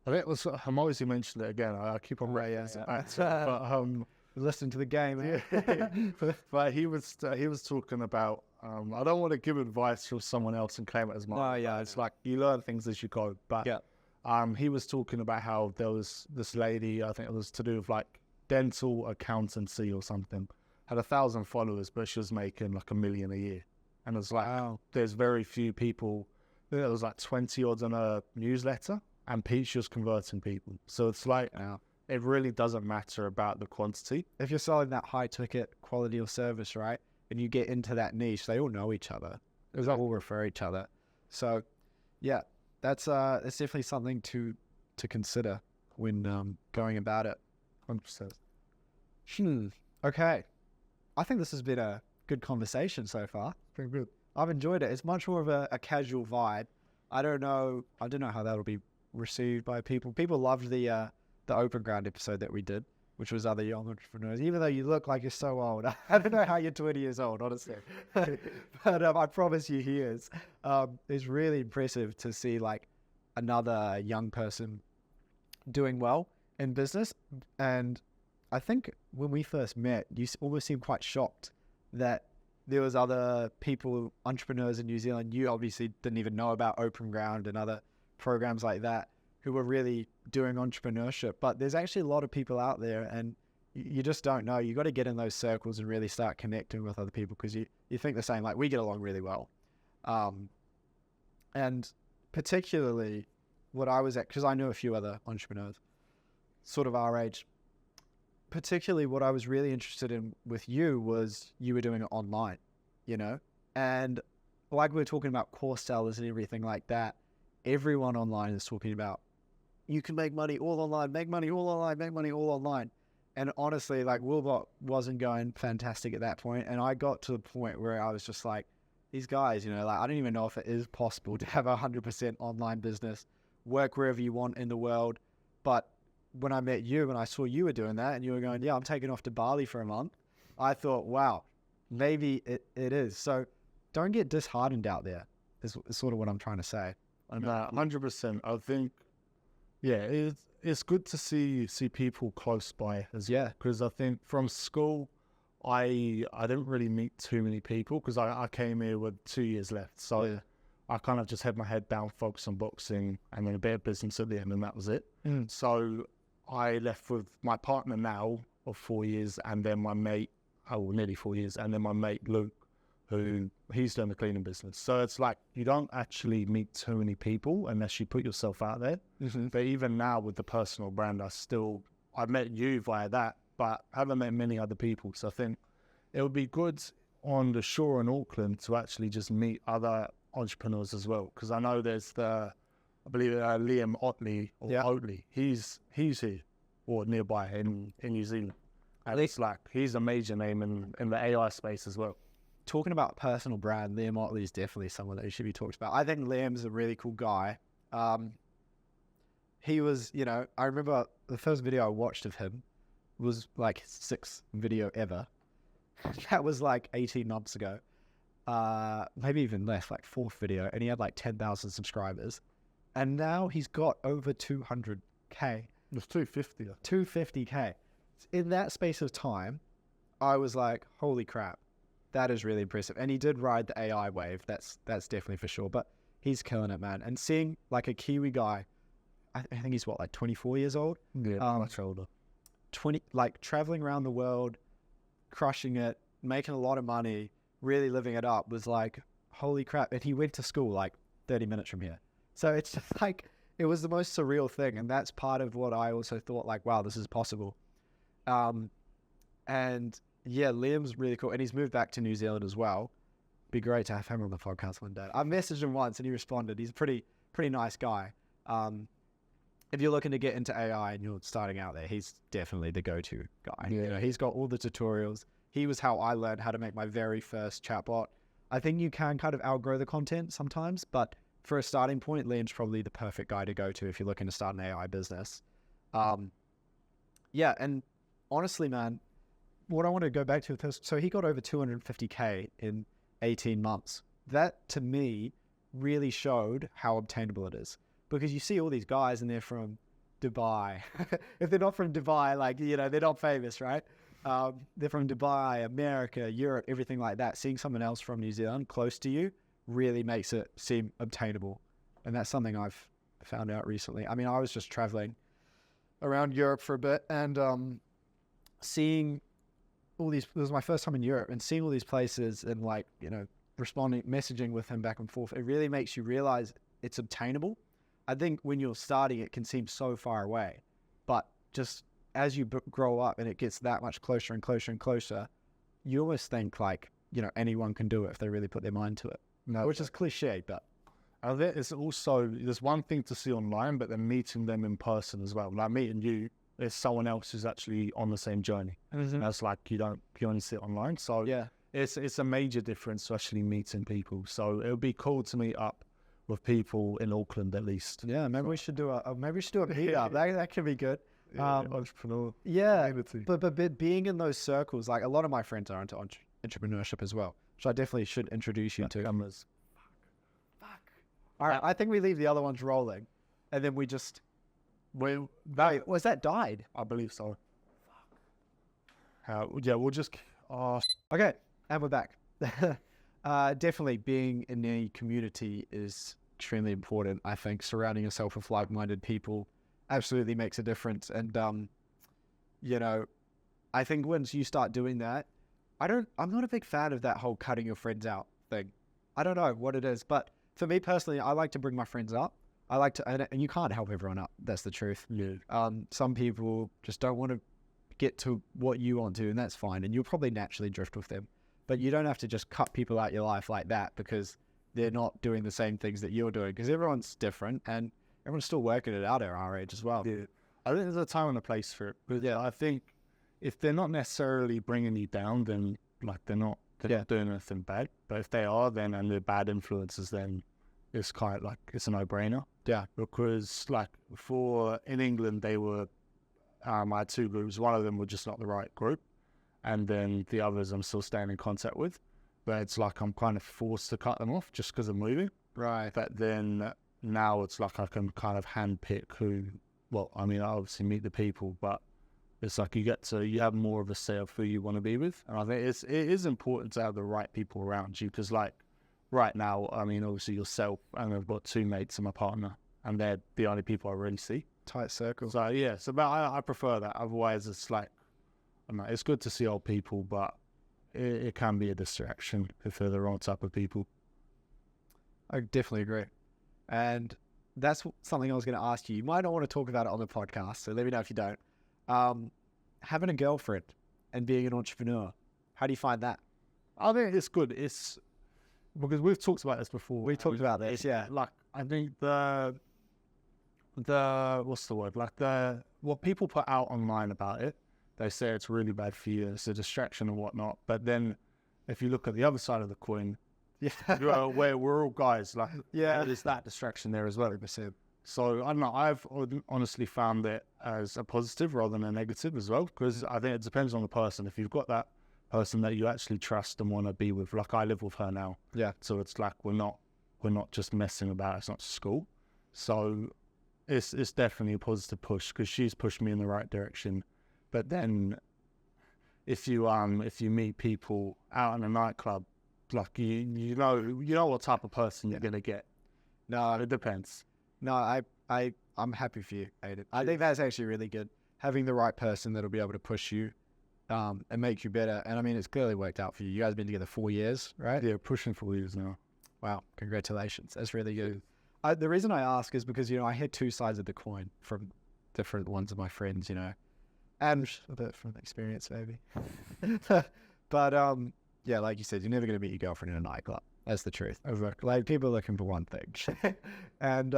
I think it was. I'm always mentioning it again. I keep on referencing back to it, but listen to the game. yeah. But he was talking about. I don't want to give advice to someone else and claim it as mine. No, yeah, it's like you learn things as you go. But he was talking about how there was this lady. I think it was to do with like dental accountancy or something. Had 1,000 followers, but she was making like $1 million a year. And it's like, there's very few people. I think there was like 20 odds on a newsletter, and Peach was converting people. So it's like, it really doesn't matter about the quantity. If you're selling that high ticket quality of service, right, and you get into that niche, they all know each other. They all refer each other. So, yeah, that's definitely something to consider when going about it. 100%. Okay. I think this has been a good conversation so far. Pretty good. I've enjoyed it. It's much more of a casual vibe. I don't know how that'll be received by people. People loved the Open Ground episode that we did, which was other young entrepreneurs. Even though you look like you're so old, I don't know how you're 20 years old, honestly. But I promise you, he is. It's really impressive to see like another young person doing well in business. And I think when we first met, you almost seemed quite shocked that there was other people, entrepreneurs in New Zealand. You obviously didn't even know about Open Ground and other programs like that who were really doing entrepreneurship. But there's actually a lot of people out there, and you just don't know. You got to get in those circles and really start connecting with other people, because you think the same. Like, we get along really well. And particularly what I was at, because I knew a few other entrepreneurs sort of our age. Particularly what I was really interested in with you was you were doing it online, you know? And like we were talking about course sellers and everything like that, everyone online is talking about, you can make money all online, make money all online, make money all online. And honestly, like, Willbot wasn't going fantastic at that point. And I got to the point where I was just like, these guys, you know, like, I don't even know if it is possible to have 100% online business, work wherever you want in the world. But when I met you and I saw you were doing that and you were going, yeah, I'm taking off to Bali for a month, I thought, wow, maybe it is. So don't get disheartened out there is sort of what I'm trying to say. 100%. I think, it's good to see people close by as well. Because I think from school, I didn't really meet too many people, because I came here with 2 years left. So I kind of just had my head down, focused on boxing, and then a bit of business at the end, and that was it. So I left with my partner now of 4 years, and then my mate, nearly 4 years, and then my mate Luke, who he's doing the cleaning business. So it's like, you don't actually meet too many people unless you put yourself out there. But even now with the personal brand, I met you via that, but I haven't met many other people. So I think it would be good on the shore in Auckland to actually just meet other entrepreneurs as well. Because I know there's I believe Liam Otley or Otley. He's here or nearby in New Zealand. And it's like, he's a major name in the AI space as well. Talking about personal brand, Liam Otley is definitely someone that should be talked about. I think Liam's a really cool guy. He was, you know, I remember the first video I watched of him was like his 6th video ever. That was like 18 months ago. Maybe even less, like 4th video. And he had like 10,000 subscribers. And now he's got over 200K. It's 250. 250K. In that space of time, I was like, holy crap, that is really impressive. And he did ride the AI wave. That's definitely for sure. But he's killing it, man. And seeing like a Kiwi guy, I think he's like 24 years old? Yeah, much older. Like traveling around the world, crushing it, making a lot of money, really living it up, was like, holy crap. And he went to school like 30 minutes from here. So it's just like, it was the most surreal thing. And that's part of what I also thought, like, wow, this is possible. And yeah, Liam's really cool. And he's moved back to New Zealand as well. Be great to have him on the podcast one day. I messaged him once and he responded. He's a pretty nice guy. If you're looking to get into AI and you're starting out there, he's definitely the go-to guy. Yeah. You know, he's got all the tutorials. He was how I learned how to make my very first chatbot. I think you can kind of outgrow the content sometimes, but for a starting point, Liam's probably the perfect guy to go to if you're looking to start an AI business. Yeah, and honestly, man, what I want to go back to this, so he got over 250K in 18 months. That, to me, really showed how obtainable it is. Because you see all these guys and they're from Dubai. If they're not from Dubai, like, you know, they're not famous, right? They're from Dubai, America, Europe, everything like that. Seeing someone else from New Zealand close to you really makes it seem obtainable. And that's something I've found out recently. I mean, I was just traveling around Europe for a bit and seeing all these, it was my first time in Europe, and seeing all these places and, like, you know, messaging with him back and forth, it really makes you realize it's obtainable. I think when you're starting, it can seem so far away, but just as you grow up and it gets that much closer and closer and closer, you almost think like, you know, anyone can do it if they really put their mind to it. No, which is cliche, but I think it's also, there's one thing to see online, but then meeting them in person as well. Like meeting you, there's someone else who's actually on the same journey. That's like, you only see it online. So yeah, it's a major difference to actually meeting people. So it would be cool to meet up with people in Auckland at least. Yeah, maybe we should do a meetup. That could be good. Entrepreneurial. Yeah, but being in those circles, like a lot of my friends are into entrepreneurship as well, which I definitely should introduce you to. Fuck. All right, I think we leave the other ones rolling, and then we just. Well, was that died? I believe so. Yeah, we'll just. Okay, and we're back. Definitely being in a community is extremely important. I think surrounding yourself with like-minded people absolutely makes a difference. And, you know, I think once you start doing that, I'm not a big fan of that whole cutting your friends out thing. I don't know what it is, but for me personally, I like to bring my friends up. I like to, and you can't help everyone up. That's the truth. Yeah. Some people just don't want to get to what you want to, and that's fine. And you'll probably naturally drift with them. But you don't have to just cut people out your life like that because they're not doing the same things that you're doing, because everyone's different and everyone's still working it out at our age as well. Yeah. I think there's a time and a place for it. But yeah, I think if they're not necessarily bringing you down, then like they're not doing anything bad. But if they are, then, and they're bad influences, then it's kind of like, it's a no-brainer. Yeah. Because like in England, they were, I had two groups. One of them were just not the right group. And then the others I'm still staying in contact with. But it's like I'm kind of forced to cut them off just because I'm moving. Right. But then now it's like I can kind of handpick who, well, I mean, I obviously meet the people, but it's like you have more of a say of who you want to be with. And I think it is important to have the right people around you, because like right now, I mean, obviously yourself, and I've got two mates and my partner, and they're the only people I really see. Tight circle. So yeah, but I prefer that. Otherwise it's like, I don't know, it's good to see old people, but it can be a distraction if they're the wrong type of people. I definitely agree. And that's something I was going to ask you. You might not want to talk about it on the podcast, so let me know if you don't. Having a girlfriend and being an entrepreneur, how do you find that? I think it's good. It's because we've talked about this before. We talked about this, yeah. Like, I think the what's the word? Like what people put out online about it, they say it's really bad for you. It's a distraction and whatnot. But then if you look at the other side of the coin, where we're all guys, like, there's that distraction there as well. 100%. So I don't know. I've honestly found it as a positive rather than a negative as well, because I think it depends on the person. If you've got that person that you actually trust and want to be with, like I live with her now. Yeah. So it's like we're not just messing about. It's not school. So it's definitely a positive push, because she's pushed me in the right direction. But then if you meet people out in a nightclub, like you know what type of person you're gonna get. No, it depends. No, I'm happy for you, Aidan. I think that's actually really good. Having the right person that'll be able to push you and make you better. And I mean, it's clearly worked out for you. You guys have been together 4 years, right? Yeah, pushing 4 years now. Wow, congratulations. That's really good. The reason I ask is because, I hear two sides of the coin from different ones of my friends, and a bit from experience maybe. But yeah, like you said, you're never going to meet your girlfriend in a nightclub. That's the truth. Exactly. Like, people are looking for one thing. And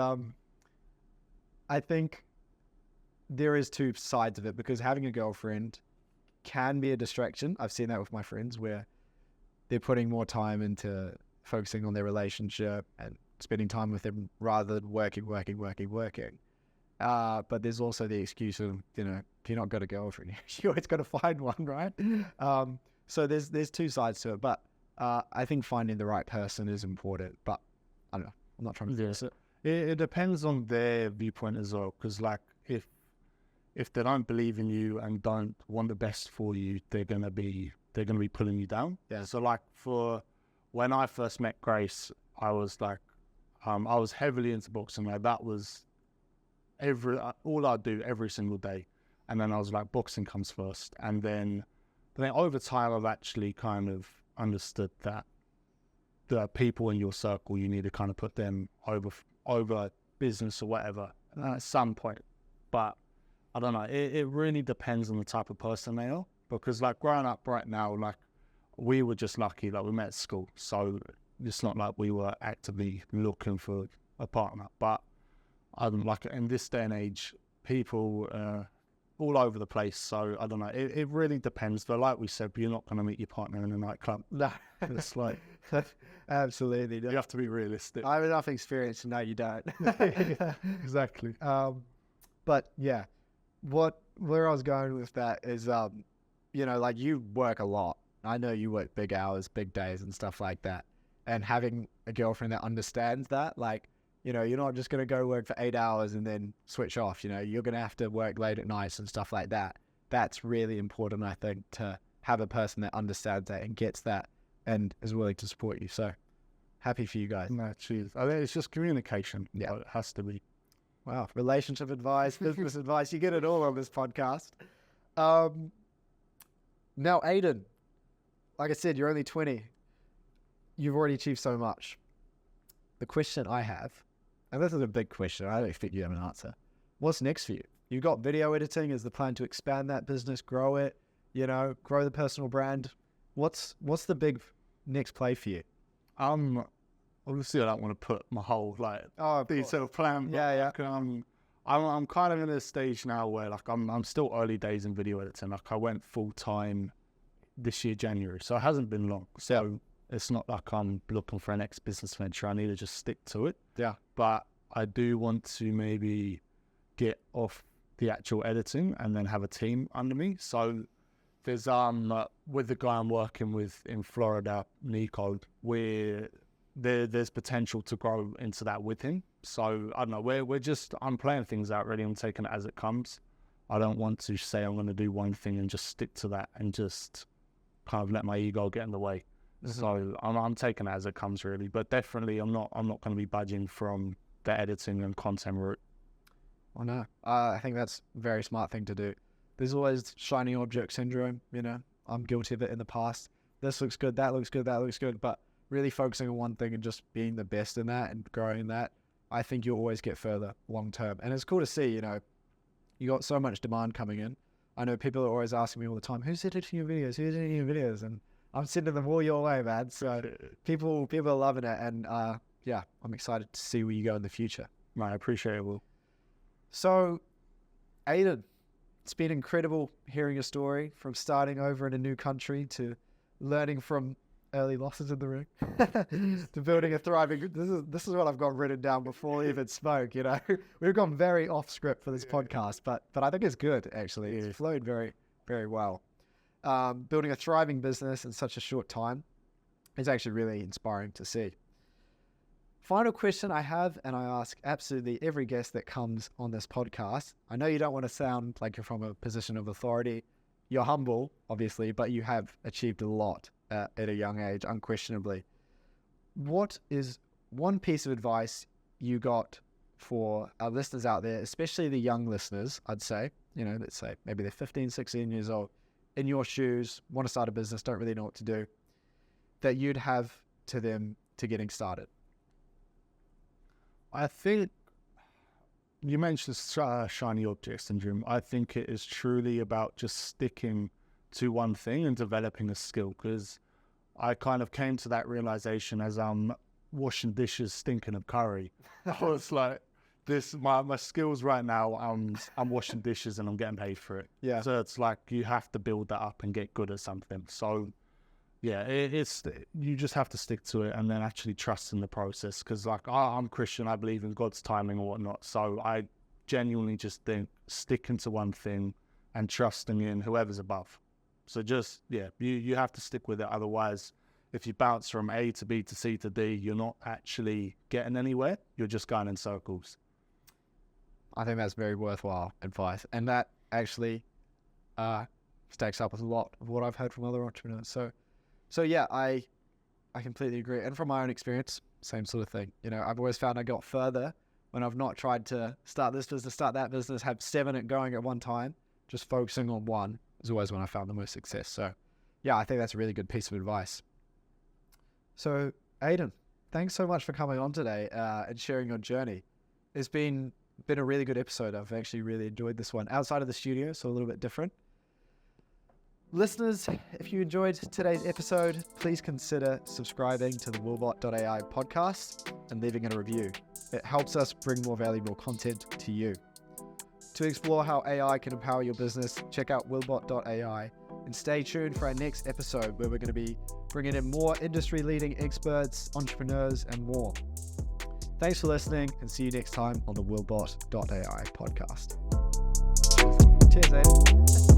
I think there is two sides of it, because having a girlfriend can be a distraction. I've seen that with my friends where they're putting more time into focusing on their relationship and spending time with them rather than working. But there's also the excuse of, you know, if you're not got a girlfriend, you always got to find one, right? So there's two sides to it. But I think finding the right person is important. But I don't know. I'm not trying to force it. It depends on their viewpoint as well. Because like if they don't believe in you and don't want the best for you, they're gonna be pulling you down. Yeah. So like for when I first met Grace, I was like, I was heavily into boxing. Like that was all I'd do every single day. And then I was like, boxing comes first. And then over time, I've actually kind of understood that the people in your circle, you need to kind of put them over business or whatever at some point. But I don't know. It really depends on the type of person they are. Because like growing up right now, like we were just lucky, like we met at school. So it's not like we were actively looking for a partner. But I don't like in this day and age, people all over the place. So I don't know. It really depends. But like we said, you're not going to meet your partner in a nightclub. No, it's like absolutely. You have to be realistic. I have enough experience to know you don't. Exactly. But yeah, where I was going with that is, you know, like you work a lot. I know you work big hours, big days and stuff like that. And having a girlfriend that understands that, like, you know, you're not just going to go work for 8 hours and then switch off. You know, you're going to have to work late at nights and stuff like that. That's really important, I think, to have a person that understands that and gets that and is willing to support you. So happy for you guys. No, cheers. I think it's just communication. Yeah. It has to be. Wow. Relationship advice, business advice. You get it all on this podcast. Now, Aidan, like I said, you're only 20. You've already achieved so much. The question I have, and this is a big question, I don't expect you to have an answer. What's next for you? You've got video editing as the plan to expand that business, grow it, you know, grow the personal brand. What's the big next play for you? Obviously I don't want to put my whole detailed plan. But Yeah. like, I'm kind of in a stage now where like I'm still early days in video editing. Like I went full time this year, January, so it hasn't been long. So it's not like I'm looking for an next business venture. I need to just stick to it. Yeah. But I do want to maybe get off the actual editing and then have a team under me. So there's with the guy I'm working with in Florida, Nico, where there's potential to grow into that with him. So I don't know, I'm playing things out really. I'm taking it as it comes. I don't want to say I'm going to do one thing and just stick to that and just kind of let my ego get in the way. Mm-hmm. So I'm taking it as it comes really, but definitely I'm not going to be budging from the editing and content route. Oh no, I think that's a very smart thing to do. There's always shiny object syndrome, you know. I'm guilty of it in the past. This looks good, that looks good, that looks good, but really focusing on one thing and just being the best in that and growing that, I think you'll always get further long term. And it's cool to see, you know, you got so much demand coming in. I know people are always asking me all the time, who's editing your videos? Who's editing your videos? And I'm sending them all your way, man. So people are loving it. And yeah, I'm excited to see where you go in the future. I appreciate it, Will. So, Aidan, it's been incredible hearing your story from starting over in a new country to learning from early losses in the ring to building a thriving. This is what I've got written down before we even spoke. You know, we've gone very off script for this podcast, but I think it's good actually. It's flowed very, very well. Building a thriving business in such a short time is actually really inspiring to see. Final question I have, and I ask absolutely every guest that comes on this podcast. I know you don't want to sound like you're from a position of authority. You're humble, obviously, but you have achieved a lot at a young age, unquestionably. What is one piece of advice you got for our listeners out there, especially the young listeners, I'd say, you know, let's say maybe they're 15, 16 years old, in your shoes, want to start a business, don't really know what to do, that you'd have to them to getting started? I think you mentioned shiny object syndrome. I think it is truly about just sticking to one thing and developing a skill, because I kind of came to that realization as I'm washing dishes stinking of curry. I was like, my skills right now, I'm washing dishes and I'm getting paid for it. Yeah. So it's like you have to build that up and get good at something. So yeah, it's you just have to stick to it and then actually trust in the process. Because like I'm Christian, I believe in God's timing and whatnot. So I genuinely just think sticking to one thing and trusting in whoever's above. So just you have to stick with it. Otherwise, if you bounce from A to B to C to D, you're not actually getting anywhere. You're just going in circles. I think that's very worthwhile advice, and that actually stacks up with a lot of what I've heard from other entrepreneurs. So yeah, I completely agree. And from my own experience, same sort of thing. You know, I've always found I got further when I've not tried to start this business, start that business, have 7 going at one time. Just focusing on one is always when I found the most success. So yeah, I think that's a really good piece of advice. So Aidan, thanks so much for coming on today and sharing your journey. It's been a really good episode. I've actually really enjoyed this one outside of the studio, so a little bit different. Listeners, if you enjoyed today's episode, please consider subscribing to the Willbot.AI podcast and leaving it a review. It helps us bring more valuable content to you. To explore how AI can empower your business, check out Willbot.AI and stay tuned for our next episode where we're going to be bringing in more industry-leading experts, entrepreneurs, and more. Thanks for listening and see you next time on the Willbot.AI podcast. Cheers, Aidan.